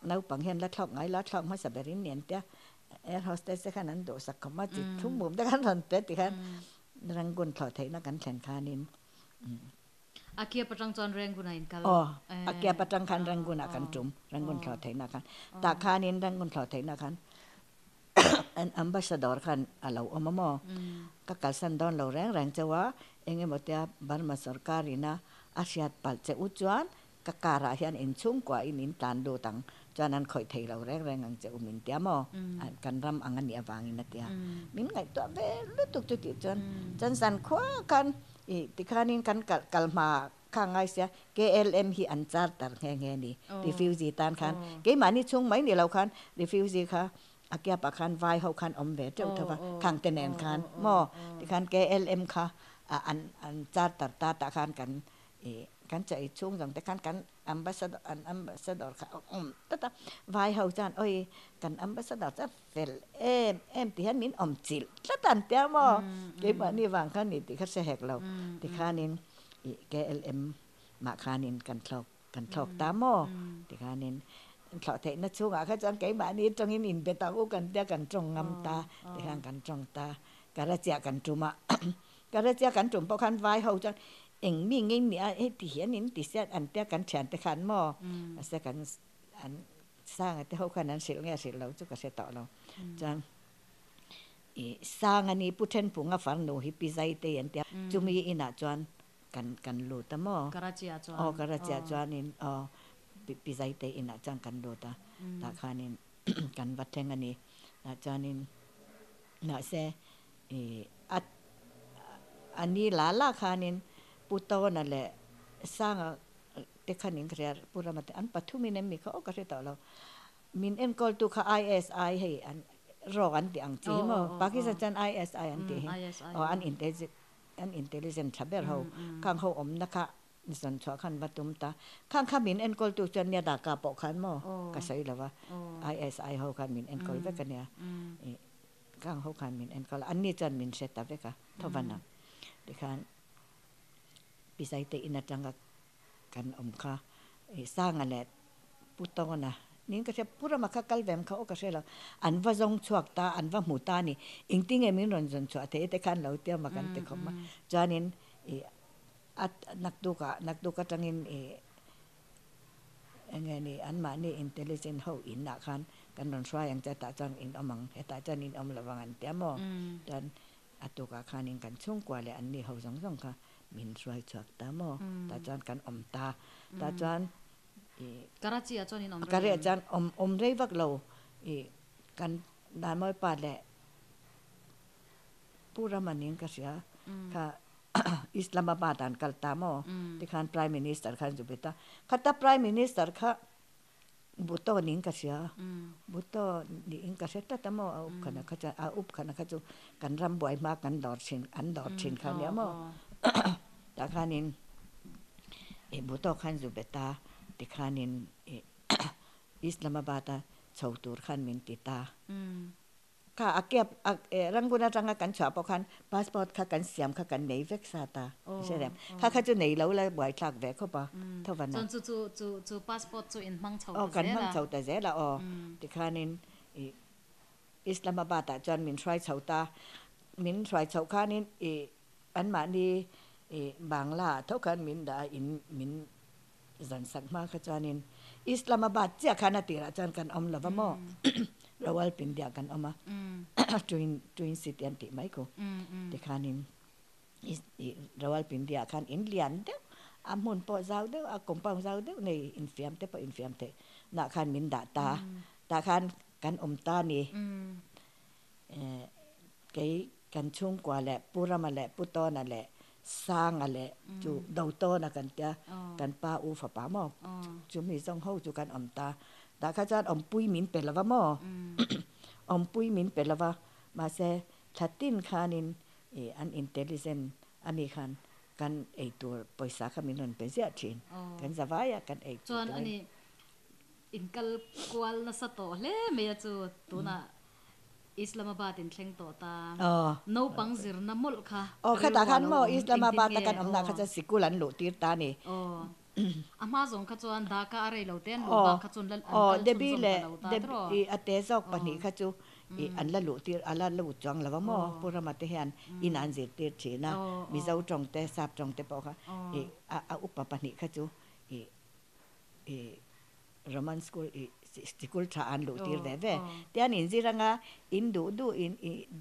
นาวปังเห็นแล้วหลอกไงแล้วหลอกมาสับเบรินเนียนเตะแอร์โฮสเตสค่ะนั้นโดสักขมาจิตทุ่มมุมแต่กันหันเตะติคันรังกุนสอเทนะกันแขนคานิน
อาเกียปัจจังจอนแรงกุนัยกัน
อาเกียปัจจังคันรังกุนอากันจุ่มรังกุนสอเทนะกันตาคานินรังกุนสอเทนะกันan ambassador kan alau omamo kakalsan don lo reng jawa enge motia barma sarkari na asiat palche uchuan kakara hian in chung kwa in tan do tang chanan khoi thei lo reng ang che umin tiamo kan ram angani awangin na tia min ngai to be lutuk tu ti chan san khwa kan I tikhanin kan kalma khangai sia KLM hi an char tar nge ni refugee tan khan ke mani chung mai ni lo khan refugee kha akia pakhan vai ho khan omve teu thawa khang tenen khan mo ti khan KLM kha an char tar ta khan kan kan chai chung jong te kan ambassador kha ta vai ho chan oi kan ambassador cha fel em ti han min chil ta tan te mo ke ma ni wang khan ni ti kha se hek lo ti khanin KLM ma khanin kan thlok ta mo ti khanin thọ thế nó chung à cái chân cái bạn đi trong in bên tao cần tia cần trồng ngâm ta để hàng cần trồng ta cả ra chia cần trồng mà cả ra chia cần trồng bao khăn vai hậu cho ảnh mi ngay nè ấy thì hiện in thì sẽ ăn tia cần chèn tia khăn mò sẽ cần ăn sang cái hậu khăn ăn xịt nghe xịt lâu chút cái sẽ tỏ lâu chân sang anh đi putten phụng ngã phẳng nô hippie dây tê anh tia chúng mi in à chân cần lụt ta mò cả ra chia chân in pisai te ina chang kan do ta khanin kan watheng ani na chanin na se at ani lala khanin puto na le sang te khanin krer pura mate an pathumi ne mi kho ka se ta lo min en call tu kha ISI he an ro an ti ang chi mo Pakistan ISI an ti an intelligent thaber ho kang ho om na khaนิสันชอขันวัตุมตาข้างข้ามินเอ็นกอลตูจนเนี่ยดากาปอกขันโมก็ใช่แล้วว่า ISI เขาขันมินเอ็นกอลเวกันเนี่ยข้างเขาขันมินเอ็นกอลอันนี้จนมินเซตาเวกะทวันนะดิคันปีไซเตอินาจังกันอมค่ะสร้างอะไรปุตตงนะนี่ก็จะพูดมาคักกัลเวมเขาก็ใช่แล้วอันว่าจงชวกตาอันว่าหมูตานี่อิงติ้งเอมินรอนจนชวกแต่ขันเราเตี้ยมากันแต่เขามาจานินat nakduka tangin ngani an ma ni intelligent ho in na khan kan non swa yang ta chang in amang heta chan in am lawangan tiamo dan atuka khanin kan chung kwa le an ni ho jong kha min swai chak ta mo ta chan kan om ta chan
Karachi a chon in om
kare chan om rei vak lo kan da moi pa le pura manin ka sia ka Islamabad an kalta mo ti khan prime minister khan jubeta khata prime minister kha buto ning ka sia buto ni ing ka seta ta mo up khana kha chu kan ram boi ma kan dor chin khan ya mo ta khanin buto khan jubeta ti khanin Islamabad chautur khan min ti ta ka akyap ranguna tanga kan cha pokhan passport kha kan siam kha kan nei vek sa ta serem kha chu nei lo la boi thak ve kho pa thawana
chu passport chu in mang chau
kan mang chau ta ze la ti khanin Islamabad ta chan min try chau ta min try chau khanin an ma ni bangla tho khan min da in min zan sak ma kha chanin Islamabad cha khana ti ra chan kan om lava mo rawal pindia kan oma twin city anti mai ko te khanin rawal pindia khan indian de amun po zau de a kompang zau de nei infiam te na khan min da ta khan kan om ta ni cái kan chung kwa le pura ma le puto na le sang ale chu dau to na kan tia kan pa u fa pa mo chu mi jong ho chu kan om ta ta kha chan om pui min pe lawa mo om pui min pe lawa ma se thatin khanin an intelligent ani khan กันไอตัวปอยสาขมินนเป็นเสียชินกันสบายกันไอ
จวนอันนี้อินกัลกวลน่ะสะโตเล่เมียจูตัวน่ะอิสลามบาดอินเทงโตตาโนปังซิรน้ำมุลค่ะ
ข้าตาขันมออิสลามบาดตะกันอำนาจเขาจะสิกุลันโลตีตานี่
อามาส่งขจวนดาก้าอะไรเราเต้นหรือว่าขจวนลัน
เดบีเล่เดบีอัตเตซอกปนิขจูอันละลุตีอันละลุจงแล้วว่ามอปุระมาเตหันอินันเจตีเชนะมิเจ้าจงเตซับจงเตปอค่ะอุปปนิขจูRoman school school chaan lu tir deve tian inziranga indu in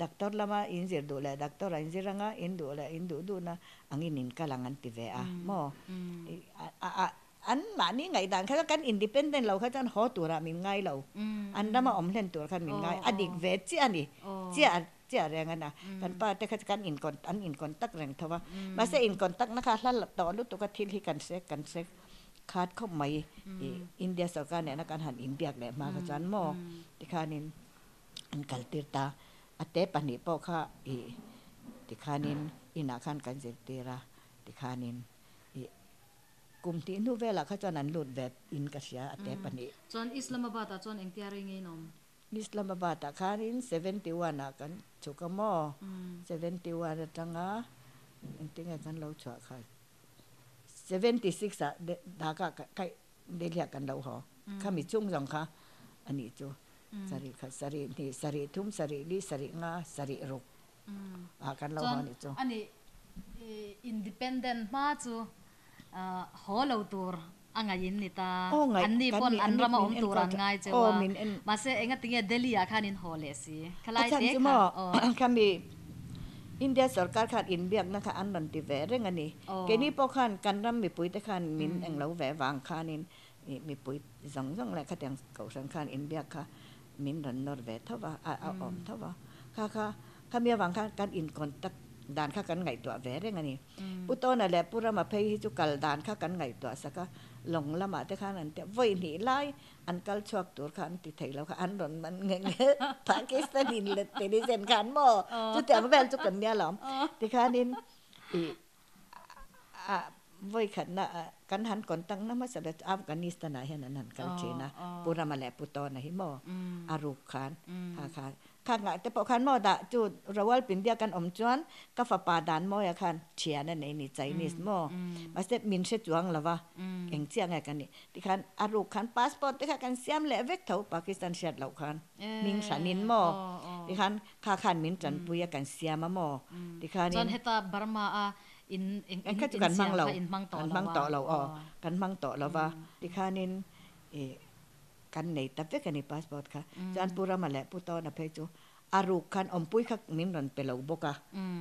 doctor lama inzir du la doctor inziranga indu du na angin in kalangan tive mo an mani ngai dan kha kan independent lo kha chan ho tura min ngai lo an dama omlen tur khan min ngai adik ve chi ani chi renga na kan pa te kha kan in contact reng thawa ma se in contact na kha hla to lu tu ka thil hi kan seคาดเข้ามาอินเดียสการเนี่ยนักการหันอินเดียแหละมากระจันหม้อที่ข้านินอันกัลติร์ตาอัตเตปนิปอข้าที่ข้านินอินาขันกันเจติระที่ข้านินกลุ่มที่นู้เวลาข้าจวนนั้นหลุดแบบอินกัสยาอัตเตปนิ
จวนอิสลามบาดจวนเอ็งเตียริงไงน้อง
อิสลามบาดข้านิน71นะกันชุกหม้อ71จังอ่ะเอ็งติงกันเราชัวค่ะ76ดากะไก่เดียกันเราหอข้ามีช่วงสองค่ะอันนี้จูสรีค่ะสรีนี่สรีทุ่มสรีลีสรีงาสรีรุกกันเราหอนี่จู
อันนี้อินดิเพนเดนต์มาจูหอเราตัวอังไงยินนี่ตาอันนี้ปนอันรำอมตัวอันง่ายเจ้ามาเสเองก็ติงเดลีอาคานินหอเลสิขลายเด็กค่ะ
ข้ามีอินเดียสการขาดอินเบียกนะคะอันนันติเวเรื่องอันนี้แกนี่พอขันกันรำมีปุ๋ยแต่ขันมินเองเราแหววางขันมีปุ๋ยจังแหละขัดยังเก่าสังขันอินเบียกค่ะมินรันนอร์เวเท่าว่าเอาอมเท่าว่าข้ามีวางขันกันอินคอนตักด่านข้ากันไงตัวแหวเรื่องอันนี้ปุตโตนั่นแหละปุระมาเพย์จุกัลด่านข้ากันไงตัวสักหลงละมาแต่ขันนั่นแต่วัยหนีไล่อันกัลชอบตัวขันติดไทยแล้วค่ะอันรอนมันเงี้ยปากีสถานีเลยแต่ดิเซนขันโม่จุดแต่ไม่เป็นจุดกันเนี่ยหรอที่ขันนินวัยขันน่ะกันหันก่อนตั้งน้ำมาสำหรับอัฟกานิสถานเห็นนั่นกัลเชนะปุระมาแหละปุตโตนะฮิโมอารุขันค่ะข้างแต่พอขันโมดะจุดเราว่าเป็นเดียกันอมจวนก็ฝ่าป่าด่านโมยขันเชียนั่นเองนี่ใจนิสโมมาเสร็จมินเสจวงแล้ววะเองเจียงไงกันนี่ที่ขันอารุขันพาสปอร์ตที่ขันเสียมเละเวกเท่าปากีสถานเชียดเหล่าขันมิงสันนินโมที่ขันขันมินจันปุยกันเสียมาโมที่ขัน
จนเหตุบาร์มาอิน
กันมังเรากันมังต่อเรากันมังต่อเราวะที่ขันนินกันในตับเวกันในพาสปอร์ตค่ะจานปุระมาแหละปุตโตนะเพจูอารุขันอมปุยขักมินรันเปล่าบกะ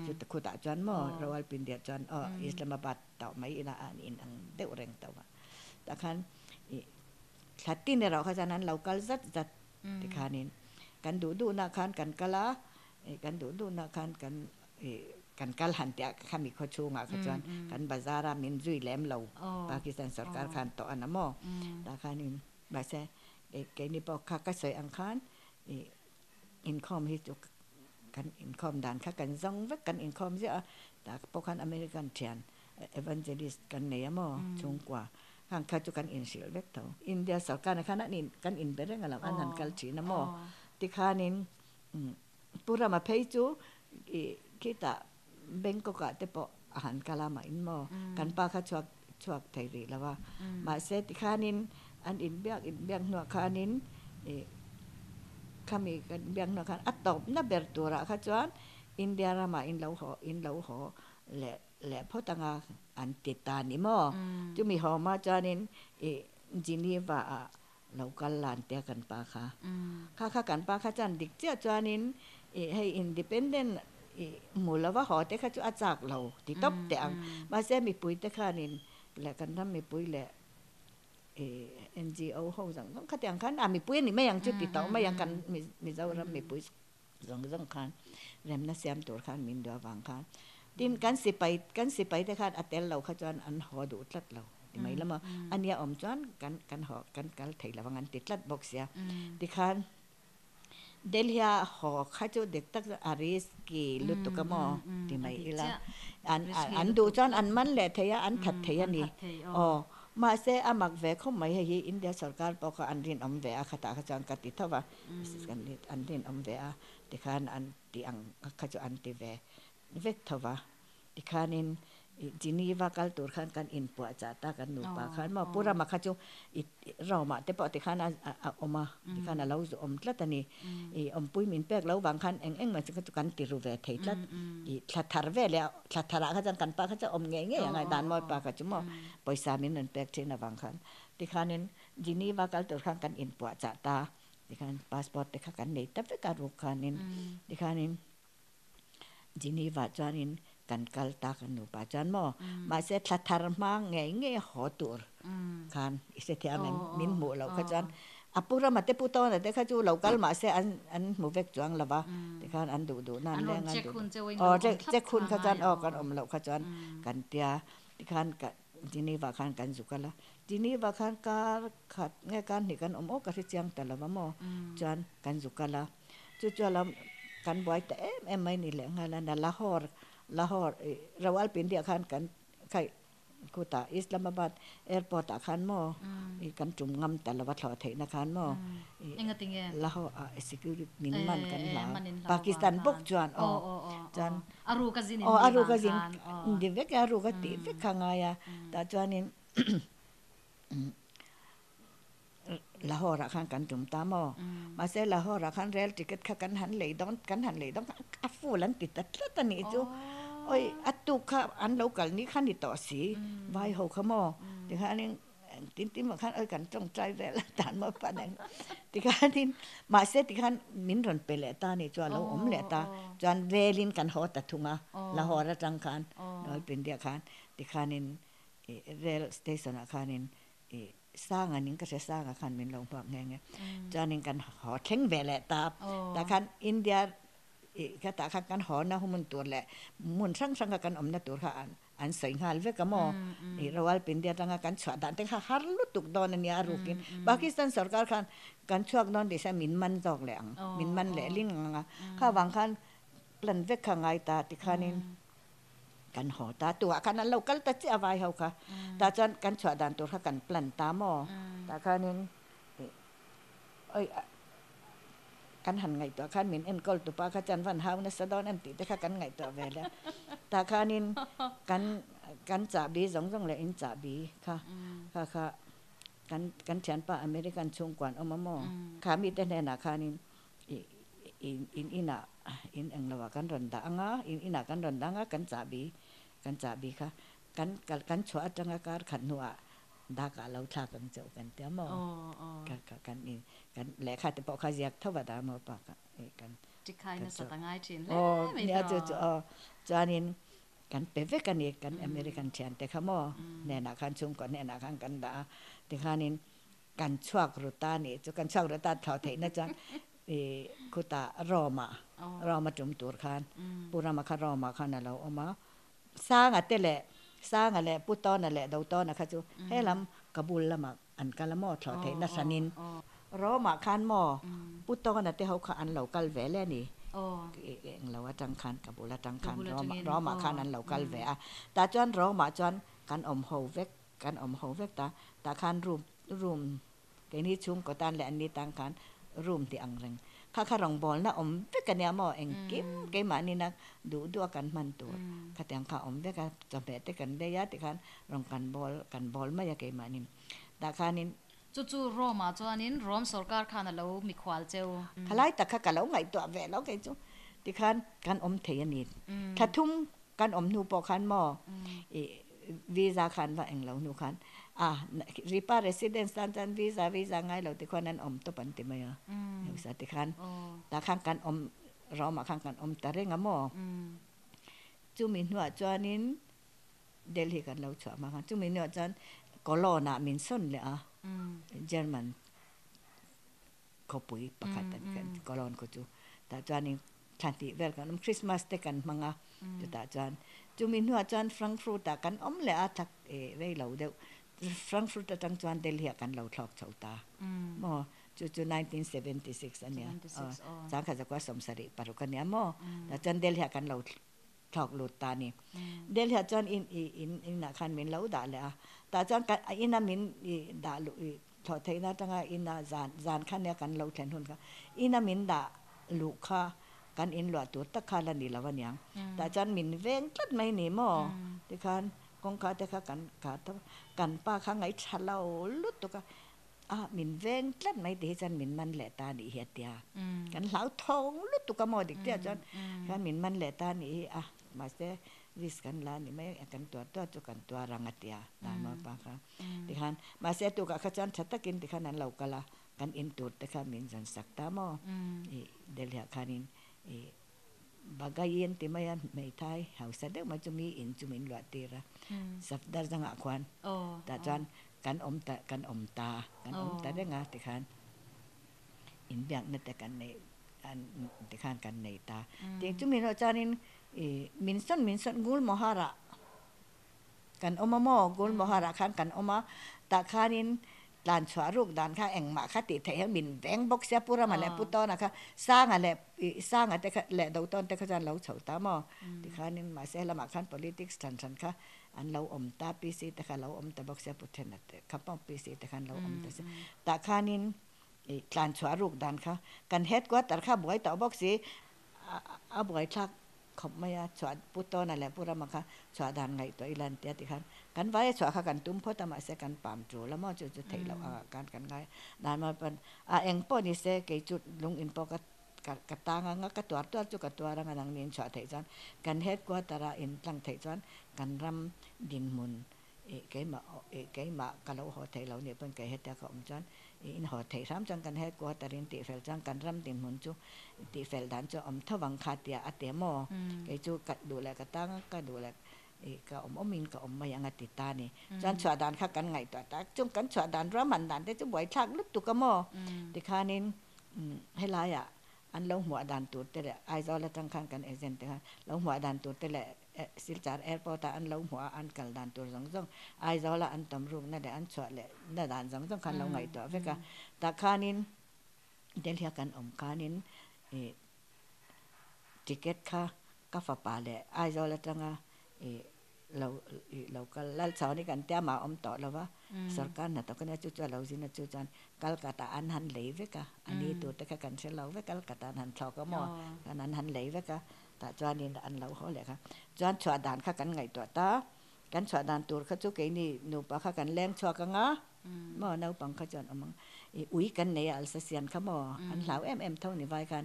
จุดขุดจานหม้อเราอัลปินเดียจานอิสลามบัดเต่าไม่อินาอันอินอังเดวเร่งเต่าว่าแต่ขันขัดที่ในเราขนาดนั้นเรากัลจัดที่ขานินกันดูนักขันกันกะละกันดูนักขันกันกัลหันเตียข้ามีข้อชูงอ่ะขจรกันบาซารามินจุยแหลมเราปากีสถานสังกัดขันต่ออันนั้นหม้อแต่ขานินบาเซ่แกนี่พอข้าก็ใส่อังคารอินคอมที่จุกันอินคอมด่านข้ากันซองเวกกันอินคอมเสียแต่พวกกันอเมริกันเทียนเอเวนเจลิสกันเนี่ยมั้งชงกว่าข้างข้าจุกันอินสิลเวกเท่าอินเดียสการในขณะนี้กันอินเบรกันแล้วอันนั้นกัลชีนะมั้งที่ข้านินปุระมาเพย์จูคิดแต่เบงก็กะแต่พออาหารกะลามาอินมั้งกันป้าข้าชวกไทยรีแล้วว่ามาเสติข้านินอันอินเบียงหนัวขานินkami kan biang nak kan atau na bertura kacuan India rama in lau ho le potanga antitani mo cumi ho ma janin Geneva local land dia kan pa kha kan pa kha chan dik chia janinให้ independent มูลว่าหอแต่ข้าจะอาจากเราที่ตบแต่งมาเสียมีปุ๋ยแต่ข้านินและกันทำมีปุ๋ยแหละNGO เขาสั่งต้องขัดอย่างกันมีปุ๋ยนี่ไม่ยังจุดติดต่อไม่ยังกันมีเจ้ารับมีปุ๋ยสั่งคันเริ่มน่าเสียมตัวคันมินเดียววางคันดินกันสิไปแต่คันอัตเตลเราขจรอันหอดูดลัดเราที่ไม่ละมั้งอันนี้อมจวนกันหอกันไถละว่างันติดลัดบอกเสียที่คัน เดลเฮียหอข้าจูเด็กตักอาริสกีลุตุกมอที่ไม่อีละอันดูจอนอันมันแหละเทียอันถัดเทียนี่อ๋อมาเสอามักเวเขาไม่ให้อินเดียสการปกอันรินอมเวอาขตาขจรกติทว่ากันอันรินอมเวอาที่ขันอันที่อังขจรอันที่เวเวกทว่าที่ขันินจีนีว่ากัลตูร์ขันกันอินปัวจ่าตากันนูปาขันมาปุระมาขจรเรามาแต่พอที่ขันอมาที่ขันเราจะอมลัดนี่อมปุยมินเปกเราบางขันเอ็งมันจะกันติรูเวทให้ลัดลัดทาร์เวแล้วลัดทาร์ขจรกันปาขจรอมเงี้ยยังไงดานมอยปาขจรมาปอยสามินนันเปกเชนบางขันที่ขันินจีนีว่ากัลตูร์ขันกันอินปัวจ่าตาที่ขันพาสปอร์ตที่ขันกันนี่แต่เวการรูขันินที่ขันินจีนีว่าจานินกันกัลตากันนูปาจันโมมาเสร็จลัดทาร์มังเงี้ยหอตัวขันอิสเทียมันมินหมูเราขจรอาปุระมาเตปุตอนแต่ขจูเรากัลมาเสอันหมูเวกจวงละวะที่ขันอันดูนั่นแรงอันดูอ๋อเจ้าคุณขจรออกกันเราขจรกันเตียที่ขันกันจีนีว่าขันกันสุกันละจีนีว่าขันการขัดเงี้ยกันนี่กันโอ้กันที่เจียงแต่ละวะโมจันกันสุกันละจู่ๆเรากันบ่อยแต่ไม่นี่แหละงานนั้นละหอร์เราอัลปินเดียขันกันใครกูตาอิสลามบัดแอร์พอร์ตขันโมกันจุ่มงำแต่ละวัดหล่อเทนะขันโมละหอสิกิริมินมันกันละปากีสถานบุกจวนจัน
อารูกาซิน
อารูกาซินดิเวกอารูกาติเวกขังไงแต่จวนนี้ละหอรักขันกันจุ่มตามมาเสละหอรักขันเรลติเกตขักันหันเลยต้องอัฟฟูลันติดตัดตันนี่จูโอ้ยอัตุกะอันเรากันนี่ขันนี่ต่อสีไว้หัวขโมที่ขันนี่ติ้นมาขันกันจงใจเวลตานมาปานนั้นที่ขันนี่มาเสที่ขันมินรันเปเลตานี่จวนเราเลตาจวนเวลินกันหอตัดทุ่งละหอรัจังขันเราเป็นเดียขันที่ขันนี่เรลสเตชันขันนี่สร้างอันนี้ก็จะสร้างอาคารเป็นโรงพักไงจานิงกันหอเข่งแหวะแหละตาแต่คันอินเดียก็ตาคันกันหอนะหุ่นตัวแหละมุนช่างกันอมนะตัวค่ะอันสวยงามเวกมอเราว่าเป็นเดียตั้งกันชวดแต่ค่ะฮาร์ลุตุกดอนนี่อารุกินปากีสถานสกัดคันกันชวกดอนดิฉันมินมันจอกแหลงมินมันแหลลิงข้าวังคันปลันเวกขังไงตาติขานินกันหอตาตัวคันนั้นเราก็ตัดเจ้าไว้เขาค่ะตาจันกันฉวดันตัวกันปลันตาหมอตาคันนี้กันหันไงตัวคันเหม็นเอ็นกอลตัวปาคันจันวันเฮานะสะดอนอันติแต่กันไงตัวเวลาตาคันนี้กันจ่าบีสองเลยอินจ่าบีค่ะกันฉันป้าอเมริกันชงกวนเอามาหมอขามีแต่แน่นาคันนี้อิน่ะอินเองละว่ากันรอนดังอิน่ะกันรอนดังกันจ่าบีค่ะกันชัวจังการขันหัวดากาเราทากันเจ้ากันเตี้ยมอกันนี่กันแหละค่ะแต่พอขยักเท่าว่าดามอปากกัน
จิคายนะสตังไอจิน
เนี่ยจานินกันเปเวกันนี่กันอเมริกันเชียนแต่ขโมแน่นาคันชงก่อนแน่นาคันกันดาแต่ขานินกันชวกรุตานี่จุกันชวกรุตาเท่าเทนะจังคุตารอมาจุ่มตัวคันปุรามาคารอมาคันเราเอามาสร้างอันเตแหละสร้างอะไรปุตตอนนั่นแหละดาวตอนนะคะจูให้ลำกบุลละมาอันกันละหม้อถอดเทนัสนินรอมาคันหม้อปุตตอนนั่นที่เขาขันเหล่ากัลแหวแล้วนี่เราว่าจังคันกบุลจังคันรอมาคันนั้นเหล่ากัลแหวแต่จวนรอมาจวนกันอมหูเวกตาคันรูมแกนี่ชุ่มก็ตันแหละอันนี้ต่างคันรูมที่อังเริงข้ารองบอลนะเวกันเนี่ยหม้อเองเกมนี่นักดูกันมันตัวข้าแต่งข้าเวกันจำเป็นแต่กันได้ยะแต่คันรองกันบอลไม่อยากเกมนี่แต่คันนี้
จู่ๆรอมาจวนนี้รวมสกัดคันเรามีควาลเจ้า
ขลายแต่ข้ากันเราไงตัวแหวนเราแกจู่ที่คันกันเทียนิดถ้าทุ่มกันนูปอคันหม้อวีซ่าคันว่าเองเรานูคันริปาเรสิเดนซ์ตันจันวีซ่าไงเราที่คนนั้นตัวปันติมายอยู่สัตย์คันแต่ข้างกันเรามาข้างกันตะเรงหม้อจุมินหัวจวนนี้เดลีกันเราชอบมากันจุมินหัวจวนก็รอหน้ามินซนเลยเยอรมันเขาปุยประกาศกันก็รอนก็จูแต่จวนนี้ทันทีเวลกันคริสต์มาสเตกันมังจุดแต่จวนจุมินหัวจวนฟรังก์ฟูร์ตกันเลยทักเวเราเดียวฟรังก์ฟูร์ตจังจวนเดลีกันเราทอกเฉาตาหม้อ Cucu 1976 อันเนี้ยจางข้าจะกว่าสมศรีปารุกันเนี้ยมั้งแต่จนเดลเฮกันเราถอกหลุดตานี่เดลเฮจนอินนักขันมินเราด่าเลยอ่ะแต่จนอินน่ะมินด่าลุถอดเทน่าจังอินน่ะจานขันเนี้ยกันเราแทนทุนค่ะอินน่ะมินด่าลุค่ะกันอินหลวดตัวตะคาลันนี่ละวันยังแต่จนมินเวงตัดไม่หนีมั้งที่คันกงข้าแต่ข้ากันป้าข้างไงชะเราลุดตัวก็มินเวงตัดไม่ดีจันมินมันแหละตาดีเฮียเตียกันเหลาทองลุดตุกมอดิเตียจันกันมินมันแหละตานี่มาเสวิสกันลานี่ไม่กันตัวจุกันตัวรังเตียตามมาปะค่ะดิคันมาเสตุกะขจันชัตกินดิคันนั้นเรากะละกันอินตุดดิคันมินจันสักตามอเดลเฮียคันินbagayin timayan may thai hausa dek macumi in cumin luat tira safdar janga kwan ta chan kan om ta de nga tikhan in biak na te kan nei an tikhan kan nei ta ting cumin ro chanin minson gul mohara kan oma mo gul mohara khan kan oma ta khanin dan chwaruk dan kha engma khati the min veng bok sia pura ma le putona kha sang ate kha le do ton te kha jan lo chau ta mo ti khanin ma se la ma khan politics tan kha an lo om ta pc te kha lo om ta bok sia puthen te kha pom pc te khan lo om ta se ta khanin dan chwaruk dan kha kan het kwa tar kha boi ta bok si a boi thak khop maya chwa putona le pura ma kha chwa dan ngai to ilan te ti khanกันไว้ชัวค่ะกันตุ้มพอตมาเสกันปามจูแล้วมั่งจุดเทเรากันไงนานมาเป็นเอ็งป้อนี่เสกจุดลุงอินปอกัตางงกัตัวจุกัตัวรังนังนินชัวเทจันกันเฮ็ดกว่าตระอินตั้งเทจันกันรำดินมุนเก๋มากะเราหอเทเราเนี่ยเป็นเก๋เฮ็ดแต่ก็อมจันอินหอเทซ้ำจังกันเฮ็ดกว่าตรินติเฟลจังกันรำดินมุนจูติเฟลดันจูอมทวังคาเตียอเตมอเก๋จูกัดดูแลกัตางกัดดูแลก็มินก็มายังติตานี่จันชวดานข้ากันไงตัวตาจุ่มกันชวดานร้ามันดานได้จุ่มไหวชักลุกตุกมอติคานินให้ลายอันเราหัวดานตัวแต่ละไอซอลจังข้างกันเอเจนต์แต่เราหัวดานตัวแต่ละสิลจาร์แอร์พอร์ตอันเราหัวอันกัลดานตัวสองไอซอลอันตำรุงนั่นแหละอันชวดแหละนั่นดานสองคันเราไงตัวเฟกะตาคานินเดลเฮียกันคานินติเกตค่ะกาฟปาแหละไอซอลจังเราก็ลัลชาวนี่กันเตี้ยมาต่อแล้วว่าสรการน่ะตอนนี้จุดเราสินะจุดจันกัลกัตอันหันเหลวกะอันนี้ตัวแต่กันเชลเรากัลกัตอันหันชอก็มอกันอันหันเหลวกะแต่จวนนี่อันเราเขาแหละค่ะจวนชวดานค่ะกันไงตัวตากันชวดานตัวเขาจุกนี่หนูปะค่ะกันแรงชวกันงะมอเนาปังเขาจวนอมังอุ้ยกันเนี่ยอัลเซียนค่ะมออันเหลาเท่านี้ไว้กัน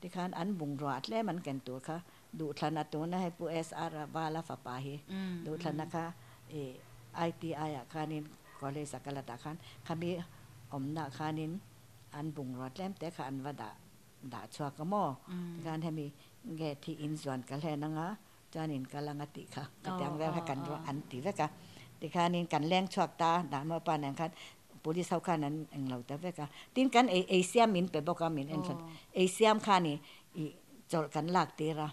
ที่คันอันบุงรอดแล้วมันกันตัวค่ะดูทนาตัวนะให้ปูเอสอาร์บาลาฟาปาฮีดูทนาค่ะไอทีไอคานินก็เลยสักการะตาคันขมีนาคานินอันบุงรอดแล้มแต่ค่ะอันว่าด่าชัวกมอการให้มีแก่ที่อินส่วนกันแลนังะจานินกาลังติค่ะกระแตงแววให้กันอันติเวกะติคานินกันแรงชัวตาด่ามาปานนังคันปุริสาวคานั้นเองเราแต่เวกะตินกันเอเชียมินไปบอกามินเอ็นสันเอเชียมคานี่จอดกันลากตีระ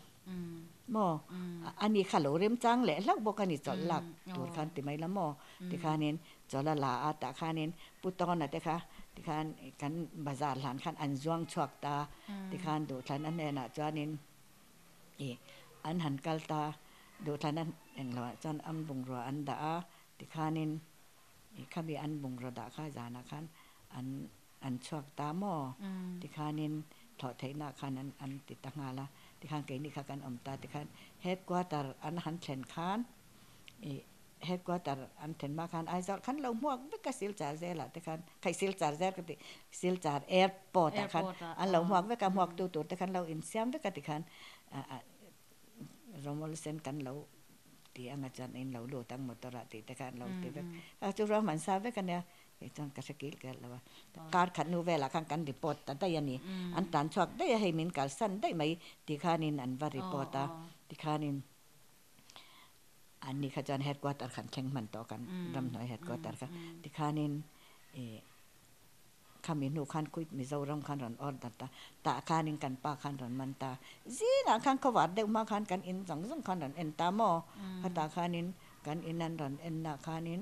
มออันนี้ข้าโหลเริ่มจังแหละลักบอกกันนี่จอดลักตัวคันติไม่ละมอติคานินจอดละลาตาคานินปุตตอนน่ะแต่ค่ะติคานกันบาซาร์หลานคันอันจวงชวกตาติคานดูทันอันแน่น่ะจานินอันหันกัลตาดูทันนั้นเองเราจานอันบุงรัวอันดาติคานินข้ามีอันบุงรัวดาข้าจานะคันอันชวกตามอติคานินถอดไถนาคันอันติดตั้งงาละที่ข้างเกนี่ข้ากันตาที่ข้างเฮ็ดกว่าแต่อันหันเช่นคันเฮ็ดกว่าแต่อันเช่นมาคันไอซอลคันเราหมวกไม่ก็ซิลจาร์เซละที่ข้างใครซิลจาร์เซก็ติซิลจาร์แอร์พอร์ตคันอันเราหมวกไม่ก็หมวกตัวที่ข้างเราอินเซียมไม่ก็ที่ข้างโรมอลเซนกันเราที่อังจันอินเราโลตั้งหมดตระที่ข้างเราที่แบบจุดเรามันทราบไว้กันเนี่ยจังกสกิลกันแล้วว่าการขัดนูเวลาข้างกันรีพอร์ตแต่ยันนี่อันตันชอบได้ให้มินการสั้นได้ไหมที่ข้านินอันว่ารีพอร์ตที่ข้านินอันนี้ข้าจันเฮดกว่าตัดขันแข่งมันต่อกันรำหน่อยเฮดกว่าตัดค่ะที่ข้านินข้ามินูขันคุยมิโซรัมขันรันออดตาข้านินกันป้าขันรันมันตาจีน่ะขันเขาวัดเด็กมาขันกันอินสังขันรันเอ็นตามอข้าตาข้านินกันอินนันรันเอ็นนาข้านิน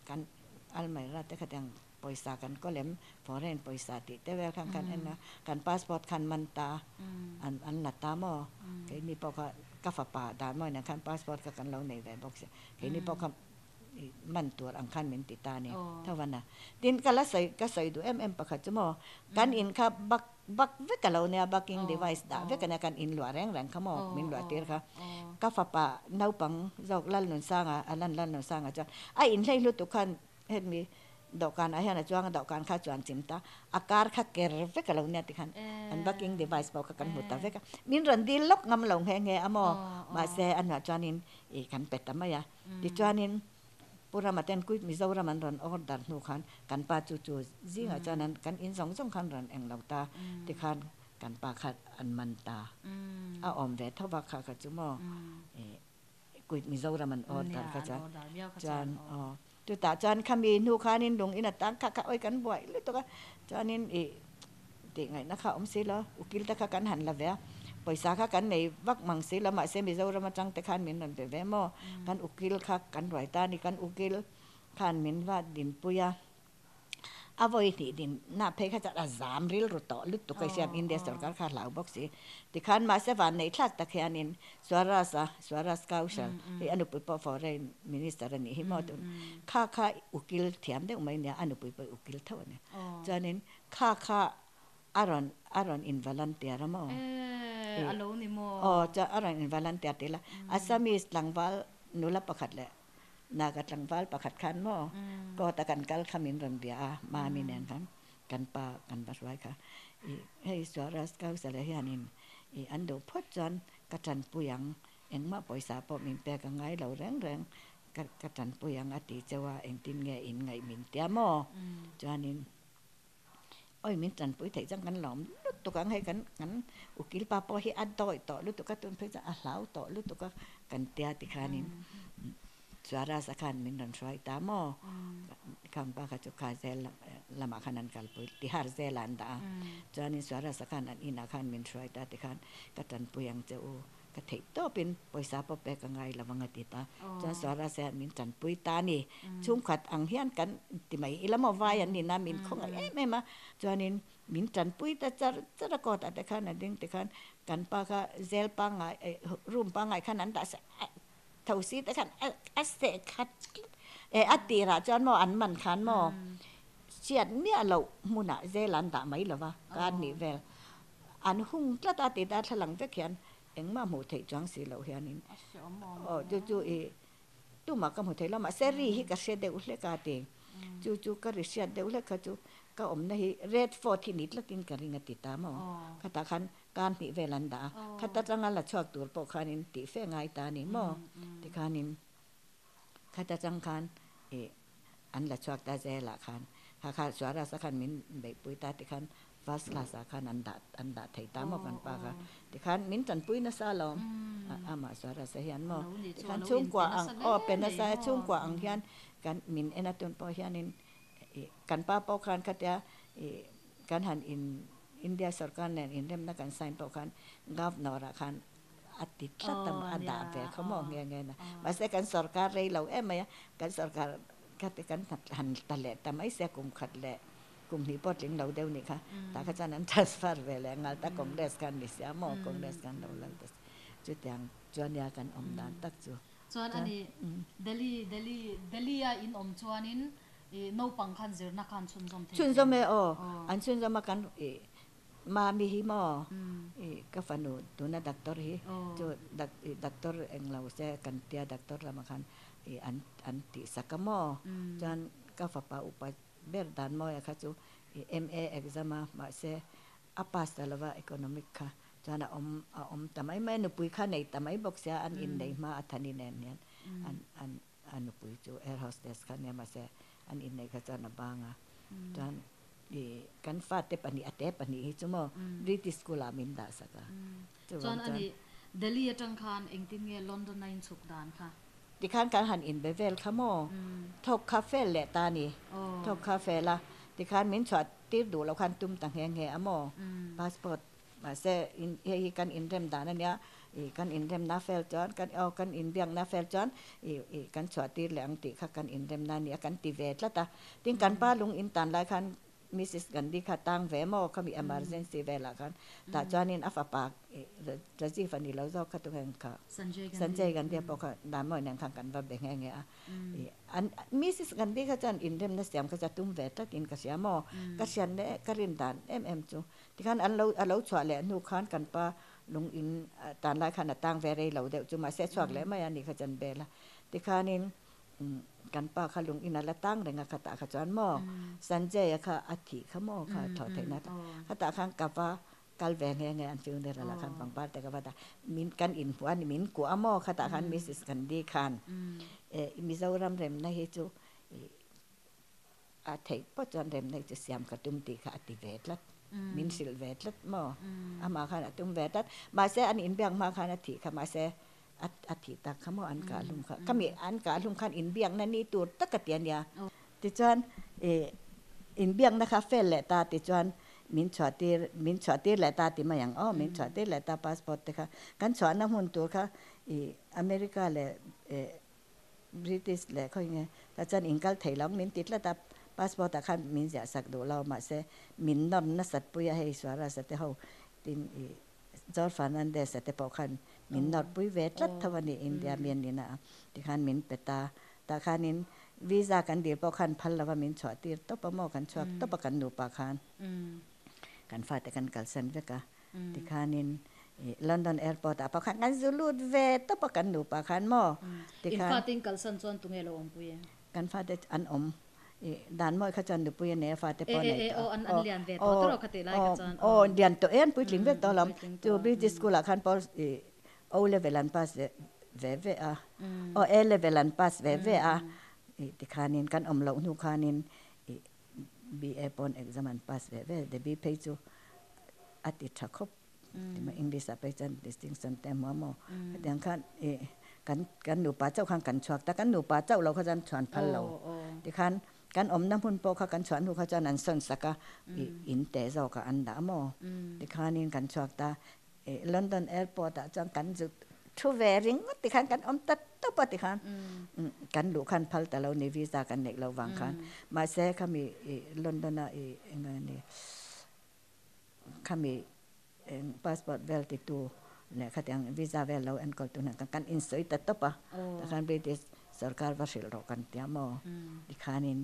กันอัลไมราแต่ก็ยังป poisa kan ko lem foreign poisa ti te vel kan kan en kan passport kan man ta an la ta mo ke ni po ka fa pa da mo na kan passport ka kan lo nei ve box ke ni po kaมันตัวอังคันมินติตาเนี่ยเท่าวันน่ะดินก็ละใส่ก็ใส่ดูประคัดจมอกันอินค่ะบักเวกเราเนี่ยบักกิ้ง device ด่าเวกเนี่ยกันอินหลัวแรงขมอมินหลัวเตียค่ะก็ฝาปะเนาปังจอกลั่นหนุนสร้างอ่ะลั่นหนุนสร้างอ่ะจ้ะไออินให้รู้ตุกันเห็นมีดอกการอะไรนะจ้างดอกการข้าจวนจิมตาอาการข้าเกลือเวกเราเนี่ยติคันอันบักกิ้ง device บอกกันหมดแต่เวกมินรันดีล็อกงำหลงแหงเงอมอมาเซอันว่าจวนินอีกันเป็ดทำไมอ่ะดิจวนินปุรามาเต้นกุยมิโซรามันรันออร์ดันนูขันกันปาจูซิงอาจารย์นั้นกันอินสองคันรันเองเราตาที่ขันกันปาขัดอันมันตาเอาอมเวทเท่าบักขัดจุโมกุยมิโซรามันออร์ดันก็จะจานจุตาจานขมีนูขันินดงอินัตตังขัดไว้กันบ่อยเลยตัวก็จานินเด็กไงนะคะอมสิละอุกิลตะขัดกันหันละเวะปอยสาขากันในวักมังสีละมาเซมิโซรามาจังแต่ขันมินนั่นเปเวมอกันอุกิลคักกันรอยตานี่กันอุกิลขันมินว่าดินปุยอาวอยนี่ดินน่าเพคจะจามริลรุตลุตุกไอเซียมอินเดียสกัดขาเหลาบอกสิที่ขันมาเซวันในทักตะเคียนินสวารัสกาวชัลที่อนุปุยปอฟอร์เรนมินิสเตอร์นี่ฮิมอตุนข้าอุกิลเทียมได้อุไม่เนี่ยอนุปุยปอุกิลเท่านี้จานินข้าอารอนอินวอลันเตียร์มั้ง
alone ni mo
จะอะไรอินวอลันเตียร์ติละอาสามีหลังวัลนุลประคัดแหละนากัดหลังวัลประคัดขันมั้งก็ตะกันกัลขมินรันเดียมามีเนนกันปากันบัดไว้ค่ะให้สวารัสก้าวเสลยานินอันดูพจนกระจันปุยังเอ็งมาปอยสาปอมินเปกังไงเหล่าแรงกระจันปุยังอติเจว่าเอ็งตินไงอินไงมินเตียมั้งจานินôi mình trần bụi thấy rằng ngắn lỏm lúc tụi con hay ngắn ukil papa hi ăn tỏi lúc tụi con tuân phải rằng lão tỏi lúc tụi con cần tia thì khai nín xóa ra sát khan mình đàn xoay tám mò cầm ba cái chỗ khai zel làm mà khan ăn cả bụi thì har zel ăn đã cho nên xóa ra sát khan ăn in khan mình xoay ta thì khan cái trần bụi ăn châu cái thấy to bên bồi sa bọc bè cái ngày là vang ngày ta cho xóa ra xe mình trần bụi ta nè chung khát ăn hiềnกันthì mấy lắm mà vai anh nè mình không ấy mấy mà cho nên mình trần bụi ta chắc là có tại khan là đinh tại khanกันpa cái gel pa ngày room pa ngày khan ăn đã thầu xí tại khan sẽ khát tì ra cho nó ăn mặn khan mà chuyện này là muốn à gel ăn đã mấy là va cái này về ăn hung rất là tì ta thằng lăng vết khen eng ma mo thei chang si lo hianin chu tu ma ka mo thei la ma seri hi ka se de ule ka te chu ka ri sia de ule ka chu ka om na hi red 40 nit la tin ka ringa ti ta mo ka ta khan kan ni velanda ka ta changa la chok tur po khanin ti fe ngai ta ni mo ti khanin ka ta chang khan an la chok ta je la khan kha swara sa khan min be pui ta ti khan first class akan anda thei ta mo kan pa ka ti khan min tan pui na sa lom ama swara sa hian mo ti khan chung kwa ang pen na sa chung kwa ang hian kan min enaton po hianin kan pa po khan khatya kan han in India sarkar nen in rem na kan sign po khan governor khan atit latam ada ve khamo nge na ba se kan sarkar rei lo emaya kan sarkar khat kan han tale tamai se kum khat leกลุ่มนี้ปอดลิงเราเดียวนี่ค่ะแต่ข้าจะนั้น transfer ไปแล้วงานแต่ Congress กันดิเสียหมอ Congress กันเราเลยจุดอย่างจวนยากันอมดานตักจู
จวนอันนี้เดลีอินอมจวนนินโนปังคันเจอนักขันชุนจอมเท
ชุนจอมเออันชุนจอมมากันมามีฮิมอกาฟานูตัวน่ะดักตอร์ฮีจูดักตอร์เองเราเสียกันเตียดักตอร์ละมากันอันติสักมอจวนกาฟาปาอุปเบอร์ดันมอยค่ะจู MA exam มาเสอปัสตลว่า economic ค่ะจวนอมทำไมไม่นุปุยค่ะในทำไมบอกเสียอันอินได้มาอัฐานีเนี่ยอันนุปุยจู air hostess ค่ะเนี่ยมาเสอันอินได้ค่ะจวนบางอ่ะจวนกันฟาดเตปนีอัตเตปนีจูโมริติสกุลามินดาสักค่ะ
จวนอันนี้เดลีจังคานเองติงเงลอนดอนในสุกดานค่ะ
ที่ข้างการหันอินไปเวลค่ะโมทอกคาเฟ่แหละตานี่ทอกคาเฟ่ละที่ข้างมิ้นชอดตีดูเราคันตุ้มต่างแหงแหอโมพาสปอร์ตมาเซอินเฮกันอินเรมดานั่นเนี่ย กันอินเดมนาเฟลจอนกันเอากันอินเบียงนาเฟลจอนกันชวตีแหลงติค่ะกันอินเดมนาเนี่ยกันติเวทละตาทิ้งกันป้าลุงอินตันหลายคันมิสซิสกันดีค่ะตั้งเวโมเขามี emergency เวลากันแต่จอนินอัฟปากจะจีฟันนี่เราจะคัดตัวเองค่ะสันเจกันเดียบพอค่ะดามอยนั่งข้างกันว่าเบ่งแง่อันมิสซิสกันดีค่ะจอนอินเดมนาเสียมก็จะตุ้มเวทละกินกับเสียโมก็เสียนเน่ก็รินดานจูที่คันอันเราชวแหละนูคันกันป้าลุงอินตานหลายคันตั้งเวรีเราเดี๋ยวจุมาเสียชวกแล้วไม่อันนี้ค่ะจันเบลละที่คันนินกันป้าขลุงอินาละตั้งเรื่องขตาขจรหม้อสันเจยค่ะอธิขโมค่ะถอดเทนัดขตาข้างกับว่ากัลแวงไงอันฟิวเนอร์ละคันบางบ้านแต่ก็ว่ามินกันอินหัวนี่มินกัวหม้อขตาขันมิสกันดีคันมิซารำเร็มในเหตุอาทิตย์ปัจจุบันเร็มในจะเสียมกระตุ้มตีค่ะอติเวทละมินสิลเวทละหม้ออามาขันตุ้มเวทละมาเสอันอินเบียงมาขันอธิค่ะมาเสอาทิตย์ตาขโมอันกาลุงค่ะก็มีอันกาลุงคันอินเบียงนั่นนี่ตัวตะกะเตียนเนี่ยติจวนอินเบียงนะคะเฟลแหละตาติจวนมินชอตีแหละตาติมาอย่างมินชอตีแหละตาพาสปอร์ตค่ะกันชอน้ำหุ่นตัวค่ะอเมริกาแหละบริติชแหละเขาอย่างเงี้ยแต่จวนอิงกัลไทยแล้วมินติดแล้วตาพาสปอร์ตค่ะมินจะสักดูเรามาเสมินนอนนัสัตปุยให้สวาระสัตเขาตินจอร์ฟานันเดสแต่พอคันมินนอดปุยเวทลัดทวันนี้อินเดียเมียนนี่นะที่คันมินเปตาตาคันนินวีซ่ากันเดียวพอคันพันละว่ามินชอตีตบประโมกันชวกตบประกันหนูปาคันกันฟาแต่กันกัลเซนเวกะที่คันนินลอนดอนแอร์พอร์ตพอคันกันซูลูดเวตบประกันหนูปาคันหม้อที่คัน
ฟาติงกัลเซนจวนตุงเอโลอมปุย
กันฟาแต่อันอมด่านมอยขจันดูปุยเนฟาเตปอน
อันเลียนเวทตัวเราคติไลขจัน
เดียนตัวเอ็นปุยลิงเวทตัวลำตัวบริติชสกูลคันพอโอเลเวลันพาสเวอะเอเลเวลันพาสเวอะที่ขานินกันเราหนูขานินบีเอปอนเอ็กซ์มันพาสเวเดบีเพย์จูอาทิตย์ชักคบที่มาอังกฤษไปจันดิสติงชันเต็มหัวแต่ยังกันหนูป่าเจ้าข้างกันชวกแต่กันหนูป่าเจ้าเราเขาจันชวนพันเราที่คันกันน้ำพุ่นโปเขากันชวนหูเขาจะนันสนสักอินเตจอกอันดามอที่ขานินกันชวกตาลอนดอนแอร์พอร์ตจังกันจุดทูเวริงติคันกันตัดตัวปฏิคันกันดูคันพัลแต่เราในวีซ่ากันเด็กเราวางคันมาเซ่เขามีลอนดอนเงินนี่เขามีพาสปอร์ตเวลติดตัวเนี่ยเขาอย่างวีซ่าเวลเราเอ็นก็ตัวนั้นกันอินสวยตัดตัวปะแต่คันบริติชสกัดวาสิลเรากันเตียมอดิคันิน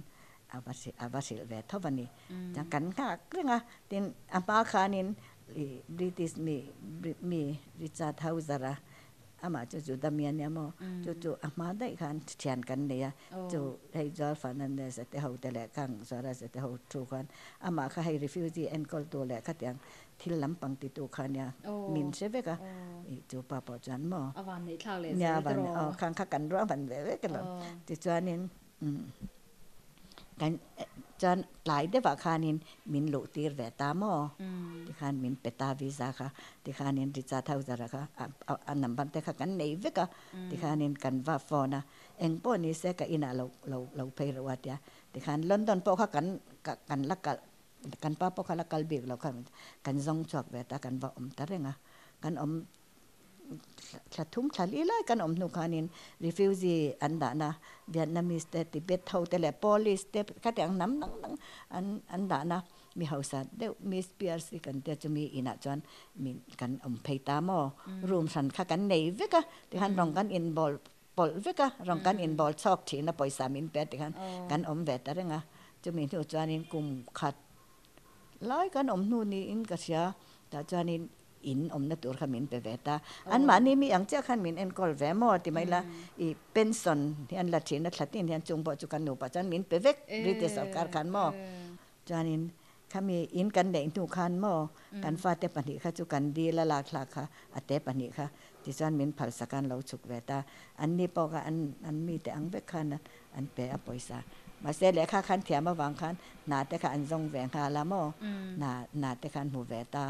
อาบาสิลเวทเท่าวันนี้จังกันค่ะเรื่องตินอามาคันินบริติชมีริชาร์ดเฮาส์ระอามาจู่ๆดามีนเนี่ยมั้งจู่ๆอามาได้คันเชียนกันเนี่ยจู่ให้จอร์ฟันนั่นเนี่ยเสร็จเขาแต่ละครั้งสารเสร็จเขาทุกคนอามาเขาให้รีฟิวจีเอ็นคอลตัวแหละเขาอย่างที่ลำปังติดตัวเขาเนี่ยมินเชฟเวกะจู่ป้าปอจันมั้งเนี่ยวันข้างกันร้องวันเวกันหรอจู่จวนนี้กันจนหลายเดือนขานินมินลุตีร์เวตามอที่ขามินเปตาวิซ่าค่ะที่ขานินริชาร์ดเฮาส์ระค่ะอันนั้นบันเทค่ะกันในเวกะที่ขานินกันว่าฟอนะเอ็งปอนี่เสกอินาเราเพย์รวัดยาที่ขาลอนดอนปอค่ะกันลักกันป้าปอค่ะลักกัลบิกเราค่ะกันซงชอกเวตากันว่าตะเรงะกันฉะทุ่มฉะลีเลยกันหนูขานินรีฟิวจีอันดานะเวียดนามิสเตติเบตเฮาเตเลโพลิสเตก็แต่งน้ำอันดานะมีเฮาสัตเดมีสเปียร์สิกันเตจะมีอินาจอนมีกันเพย์ตามอรูมสันค่ะกันในเวกะที่หันรองกันอินบอลปอลเวกะรองกันอินบอลชอกทีนะปอยสามินเป็ดที่หันกันเวตอะไรเงี้ยจะมีที่จานินกุมขัดไล่กันนู่นนี่อินกระเสียแต่จานินอินนัตัวขมิ้นไปเวตาอันมานี่มีอย่างเจ้าขมิ้นเอ็นกอลเวมอที่ไม่ละอีเป็นส่วนที่อันละทีนักลัดที่อันจงบอกจุกันหนูปัจจันมินไปเวกบริเตสการขันมอจานินขมีอินกันเด็กทุกขันมอกันฟาเตปนิค่ะจุกันดีละลากลาค่ะอเตปนิค่ะที่จานมินผัลสกันเราฉุกเวตาอันนี้ปอกอันมีแต่อังเวกขันอันเปะอปอยซามาเสร็จแล้วค่ะคันเถียมาวางคันนาแต่ค่ะอันทรงแหวงคาละมอนาแต่คันหูแวตา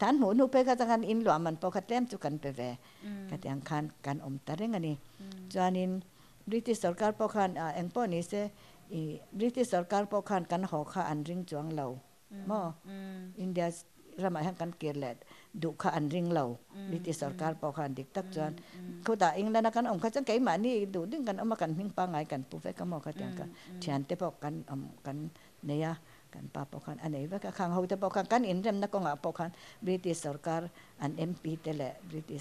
ท่านหูนูไปก็จะกันอินหลวมมันปกติจุกันไปแวก็แต่งคันกันตะเรงอันนี้จานินบริติชสการปคันเอ็งป้อนี่เสบริติชสการปคันกันหอค่ะอันริงจวงเรามออินเดียรำหมายกันเกียรติ ดุขอันริงเหล่าวิธีสรการปอคันดิกตักจวนเขาด่าเองแล้วนะกันเขาจังไก่มานี่ดูดิ้งกันเอามากันพิงปังไงกันปูเฟกก็มอกันอย่างกันเทียนเตปอกันกันเนี่ยกันปาปอคันอันไหนว่าข้างเขาเตปอกันอินเรมนักก็งาปอคันวิธีสรการอันMPเตเลวิธี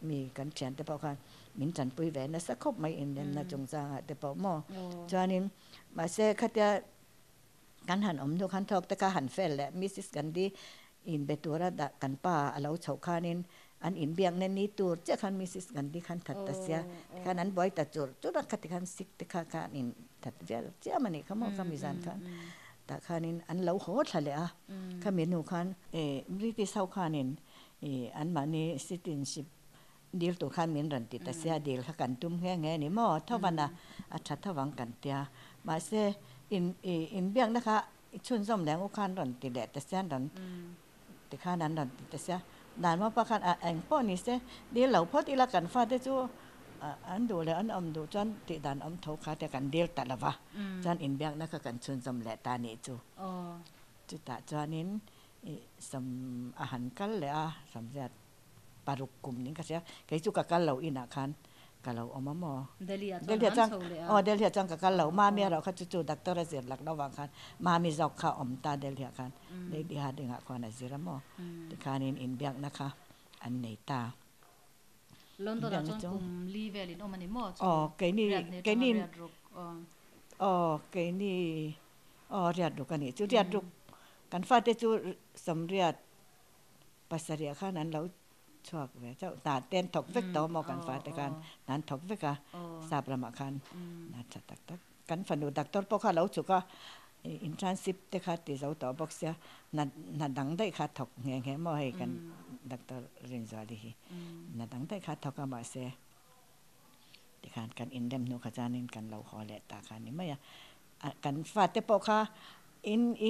มีกันเทียนเตปอคันมินจันปุยแหวนนะสักคบไม่อินเรมนะจงจางเตปอมอจวนนี้มาเสขัดยากันหันดูขันทอกแต่ก็หันเฟลแหละมิสซิสกันดีอินเบตัวระดับกันป้าเราเฉาคานินอันอินเบียงนั้นนี้ตัวเจ้าขันมิสซิสกันดีขันถัดตัดเสียขันนั้นบ่อยตัดจุดขัดขันสิกแต่ขันอินถัดเสียเจ้ามันนี่เขาบอกเขามีสันขันแต่ขันอินอันเราโหดเลยอ่ะเขาเมนูขันบริติเศร้าขันอินอันมันนี่ซิตินชิปดีลตัวขันเหมือนรันติตัดเสียดีลขันตุ้มแง่แง่นี่หม้อเท่าวันน่ะอัดชัดเท่าวังกันเตียมาเสอินเบียงนะคะชุนส้มแดงอุคันรันติแดดแต่เสียรันแต่ข้านั้นรันติแต่เสียนานว่าประคันเองป้อนี่เสียเดี๋ยวเราพอที่ละกันฟาดได้จู่อันดูแล้วอันดูจนติดานเท่าขาแต่กันเดียวตัดละวะจนอินเบียงนะคะกันชุนส้มแหละตานี่จู่จุดตาจวนนี้สมอาหารกันเลยสมเด็จปารุกกลุ่มนี้ก็เสียใครจู่กับกันเราอินาคันกันเราเอามาหมอเดลียจังเดลียจังกับกันเรามาเมียเราเขาจู่ดักเตอร์เสียหลักระวังคันมามีจอกข้าอมตาเดลียคันได้ดีหาดึงความน่าสิระหมอที่คานินอินเบียงนะคะอันไหนตา
ลอนดอนจงกลุ่มลีเวลินมันนี่หมอ
แกนี่เรียดรุกันนี่จู่เรียดรุกันฟาดได้จู่สมเรียดภาษาเรียข้านั้นเราชอบเว้ยเจ้าตาเต้นถกเวกต่อมอกันฟ้าแต่กันนั้นถกเวกะทราบประมาคันน่าจะตักกันฝันดูดักตอร์พอข้าเราจุกะอินทรานซิปแต่ข้าตีเสาต่อบอกเสียนัดดังได้ข้าถกแง่ๆมอให้กันดักตอร์เรนจาลีนัดดังได้ข้าถกกันมาเสียแต่กันอินเดมนูขจานินกันเราขอแหละตาคันนี่ไม่กันฟ้าแต่พอข้าอินเ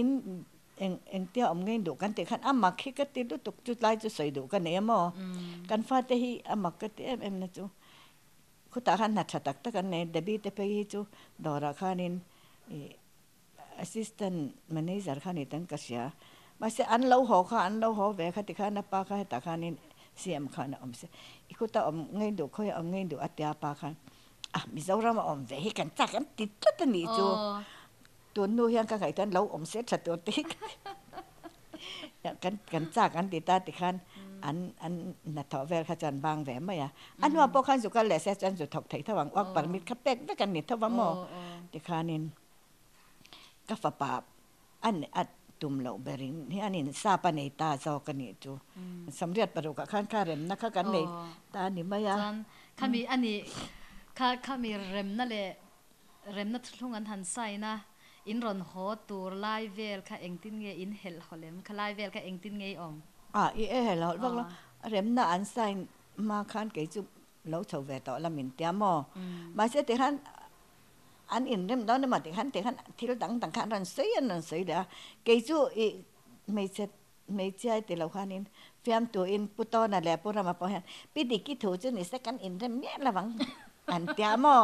องเตี้ยอมเงินดูกันแต่ขันอามักขี้ก็ติดดูตุกจุดไล่จุดใส่ดูกันเนี่ยมั้งกันฟาดแต่ฮีอามักก็ติดนะจูคุณตาขันนัดชัดตักตะกันเนี่ยเดบิตไปฮีจูดอราขันินassistant managerขันิตั้งกษยามาเสียอันเล่าหัวข้าอันเล่าหัวเวขัดขันนับปากขันตาขันินเสียมขันอมเสียคุณตาอมเงินดูเขาอมเงินดูอัตยาปากขันมิจรามาอมเวให้กันจักกันติดตัวนี้จูตัวนู้ยังก็ไก่ตันเราอมเสร็จชัดตัวติ๊กกันจากกันติดตาติคันอันนัดถอเวลขจันบางแหวมไหมอันว่าพอขันสุกันแหล่เสียจันสุดถกไถ่ทวังออกปรมิดขับเป็กด้วยกันนิดทวังหม้อติคันนินก็ฝาปาบอัดตุ่มเหล่าเบริงที่อันนี้ซาปนตาจอกันนี่จูสำเร็จประดุกขันข้าเร็มนะคะกันเลยตานี่ไม่
ข้ามีอันนี้ข้ามีเร็มนั่นแหละเร็มนั่นทุ่งอันทันไซนะอินรอนโฮตูไลเวลค่ะเองตินเงอินเฮลฮอลเลมค่ะไลเวลค่ะเองตินเงอม
อีเฮลฮอลบอกแล้วเร็มน่ะอันไซมาคันเกจุเราชาวเวตอละมินเตียมอมาเสติขันอันอินเร็มตอนนั้นมาติขันที่เราตั้งขันรันเสียนั่นเสียเด้อเกจุไม่ใช่แต่เราขันอินเฟียมตัวอินปุตตอนั่นแหละปุรามาพอเห็นปีดิกิถูจุนี่สักกันอินเร็มเนี่ยระวังอันเตียมอ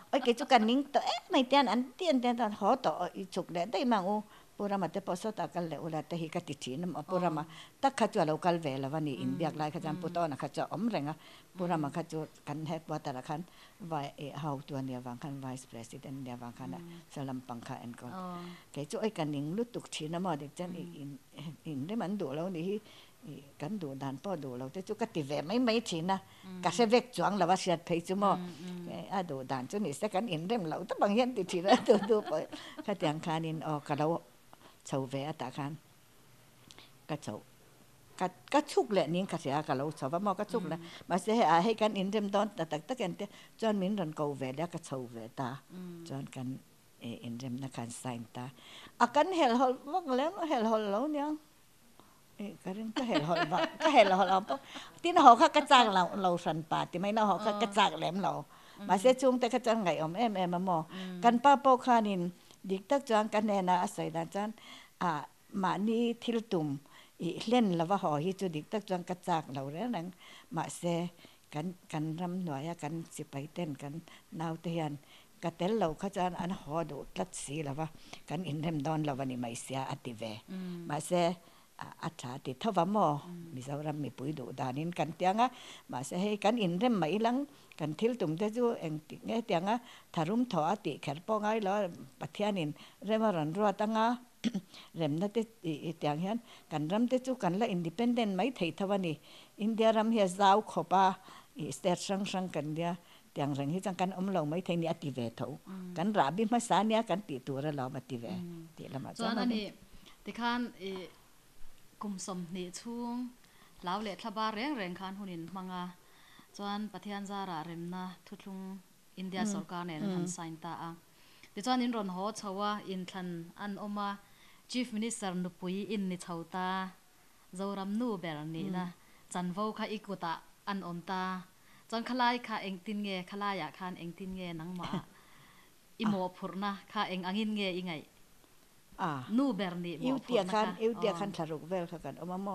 ไอ้เกจุกันนิ่งตัวไม่เตียนอันเตียนตอนหัวต่ออีฉุกเลยได้มางูปุรามาแต่พอสตากันเลยอุลาแต่ฮิกติชีนมาปุรามาตักขจัวเราคัลเวลวันนี้อินเดียกลายขจันปุตตอนะขจัวอมเรงะปุรามาขจัวกันเฮดวัตระคันไว้เฮาตัวเนี่ยวังคัน vice president เนี่ยวังคันสลัมปังคาเอ็นก่อนเกจุไอ้กันนิ่งลุตุกชีนมาเด็กจันอินได้มันดูแล้วนี่กันดูด่านป้อดูเราแต่จุกติเวไม่ชีนะกะเสเวกจวงเราว่าเสียดเพยจุโมดูด่านจุนี่สักกันอินเร็มเราแต่บางยันติดชีนะดูไปข้าแต่งคานินกะเราชาวเวตาคันกะเจ้ากะชุกแหละนี่กะเสียกะเราชาวบ้านมอกะชุกแหละมาเสียให้กันอินเร็มตอนแต่ตะกันเตจอนมินรันเกาเวแล้วกะชาวเวตาจอนกันอินเร็มนักการไซน์ตาอากันเฮลฮอลว่าแล้วเฮลฮอลแล้วเนี่ยกันก็เฮลฮอลบ้างก็เฮลฮอลเราปุ๊บที่น่าหอกกระจางเราสันป่าที่ไม่น่าหอกกระจางแหลมเรามาเสียจุงแต่กระจางไงอมมาหมอกันป้าโปคานินดิกตักจางกันแน่นะอาศัยด้านจันมานี่ทิลตุมเล่นแล้วว่าหอฮิจุดิกตักจางกระจางเราแล้วนั่งมาเสียกันรำหน่วยกันสิไปเต้นกันนาวเทียนกะเตลเราขจานอันหอดูลัดสีแล้วว่ากันอินเทมดอนเราวันนี้ไม่เสียอติเวมาเสีย อาชาติทว่ามอมิซารัมมีปุ๋ยดูดานินกันเตียงอ่ะมาเสให้กันอินเร่มไม่ลังกันทิลตุ่มเตจูเองติเงี้ยเตียงอ่ะทารุมถอติแขนป้องไงแล้วปัทยานินเร่มรันรัวตั้งอ่ะเร่มนั่นเตเตียงเฮียนกันรำเตจูกันละอินดิเพนเดนต์ไม่ไทยทว่านี่อินเดียรำเฮียซาวขบะสเตอร์สังกันเดียเตียงรังที่จังกันเราไม่ไทยนี่อติเวทเอากันราบิมาสานี่กันติตัวเรามาติเวติละมา
ส่วนอันนี้ที่ข้านกุมสมนิช่วงลาวเละทบาแรงคันหุนินมังอ่ะจวนปะเทียนจาระเรมนะทุกลุงอินเดียสกาเนี่ยทันไซน์ตาอ่ะแต่จวนอินรอนโฮชาวะอินทันอันอมา Chief Minister นุปุยอินนิชาวตาเจ้ารำนูเบลนี่นะจันโวค่ะอีกุตะอันอมตาจวนขลายค่ะเองตินเงขลายคันเองตินเงนังมาอิโมพุรนะค่ะเองอังินเงอีไงนูเบลนี่
อิวเตียคันทารุกเวลค่ะกันอมาโม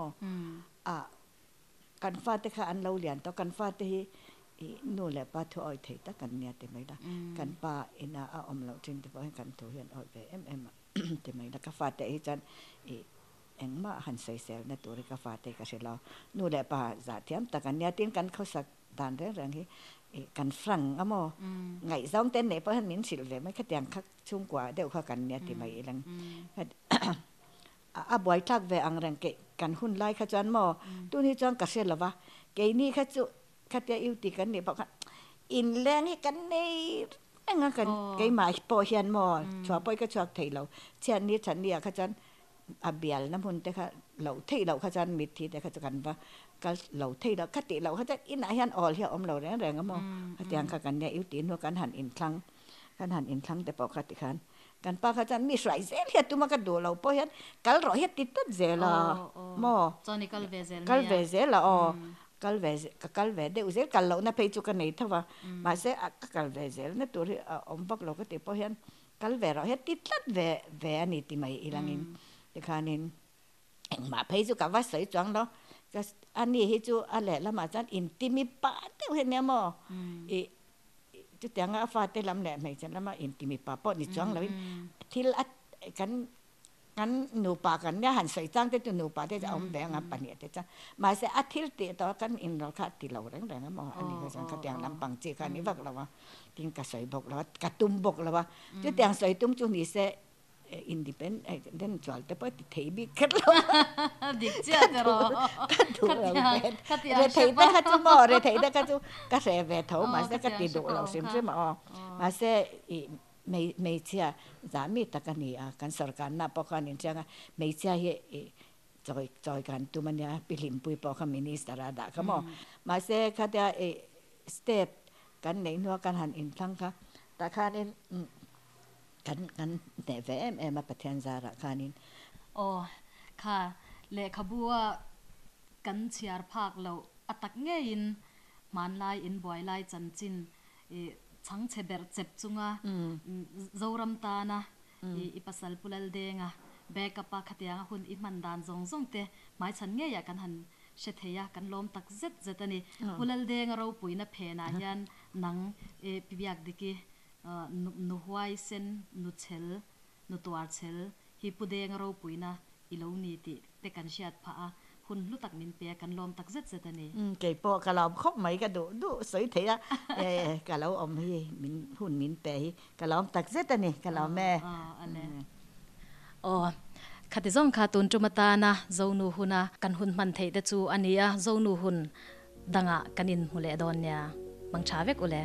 กันฟาเตค่ะอันเราเรียนต่อกันฟาเตนู่นแหละป้าทอยเทตะกันเนี่ยเต็มไหมล่ะกันป้าอินาอมเราจริงแต่พอให้กันถูเห็นออยไปเอ็มเต็มไหมล่ะก็ฟาเตจันเอ็งมาหันใส่เซลในตัวก็ฟาเตก็เสร็จแล้วนู่นแหละป้าจะเทียมแต่กันเนี่ยติ้งกันเขาสักด่านเรื่องที่กันฝรั่งอะโมไงซ้อมเต้นเนี่ยเพราะท่านมิ้นสิเลยไม่แค่เตียงคักชุ่มกว่าเดี๋ยวเขากันเนี่ยเต็มไหมลังบ่อยทักเวอังแรงเกกันหุ่นไล่ขจรหมอตัวนี้จองกระเซ็นหรอวะเกนี่ขจุขจะอิวติกันเนี่ยบอกว่าอินแรงให้กันเนี่ยงั้นกันเกยหมายปอเฮียนหมอชัวปอยก็ชัวไทยเราเช่นนี้ฉันเนี่ยขจรอาเบียลน้ำหุ่นแต่ค่ะเราไทยเราขจรมิตรที่แต่ขจรกันว่าก็เราไทยเราคติเราขจรอินอาเฮียนออลเฮียอมเราแรงก็มอขจรกันเนี่ยอิวตินหัวกันหันอินครั้งแต่ปกติกันกันป้าเขาจะมีสายเซลเฮ็ดตุมากันดูเราพอเฮ็ดกัลรอเฮ็ดติดตัดเซลหมอ
จอนี่กัลเวเซล
กัลเวเดอุเซลกัลเรานะเพจุกันนี่ทว่ามาเซกัลเวเซลนะตัวที่อมบักเราก็ติพอเฮ็ดกัลเวเราเฮ็ดติดตัดเวนี่ติไม่อีหลังอินแต่คานินมาเพจุกับว่าใส่จังเนาะก็อันนี้เฮ็ดจูอะไรละมาจันอินติมีปาเตเฮ็ดเนี่ยหมอจุดyang apa te lam le mai jan lama intimi pa po ni chang lawin thil at kan nu pa kan ya han sai chang te tu nu pa te om be nga pa ni te cha ma se athil te to kan in ro kha ti lo reng ma ani ka jang ka yang lam pang chi ka ni wak lawa ting ka sai bok lawa ka tum bok lawaจุดyang sai tum chu ni se independent jual te pa ti thei bi khet lo
dik chia te ro
ka re thei ta ka chu mo re thei ta ka chu ka se ve tho ma se ka ti do lo sim ma ma se mei chia za mi ta ka ni kan sarkar na pa kan in changa mei chia he joy kan tu man ya pilim pui pa ka minister da ka mo ma se ka ta state kan nei no kan han in thang ka ta khan inกันแต่แวมมาประเทศจาระคานิน
ค่ะเลขบัวกันเชียร์ภาคเราอัตักเงยินมันลายอินบอยลายจันจินชังเชเบร์เจ็บจุงอ่ะโจรำตานะอีปัสสาวะปุลเดงอ่ะเบกปะขัดยังหุ่นอิมันดานจงเตะหมายฉันเงยกันหันเชตยากันลมตักเจ็ดนี่ปุลเดงเราปุยนะเพนายันหนังปิบยักดิกีนุหวายเซนนุเชลนุตัวเชลฮิปุเดงเราปุยนะอิโลนีติเตกันเชียดพะหุ่นลุตักมินเปียกันลมตักเจ็ดนี่
เก็บปอกะลอมคบไหมกระดูสวยเถียกะเราอมฮีมินหุ่นมินเปียกะลอมตักเจ็ดนี่กะลอมแม่
อันนี้ขัดจ่องขาตุนจุมตานะZONUหุ่นกันหุ่นมันเทตจูอันนี้ZONUหุ่นดังกันอินมุเลดอนเนี่ยบังชาเวกอุเล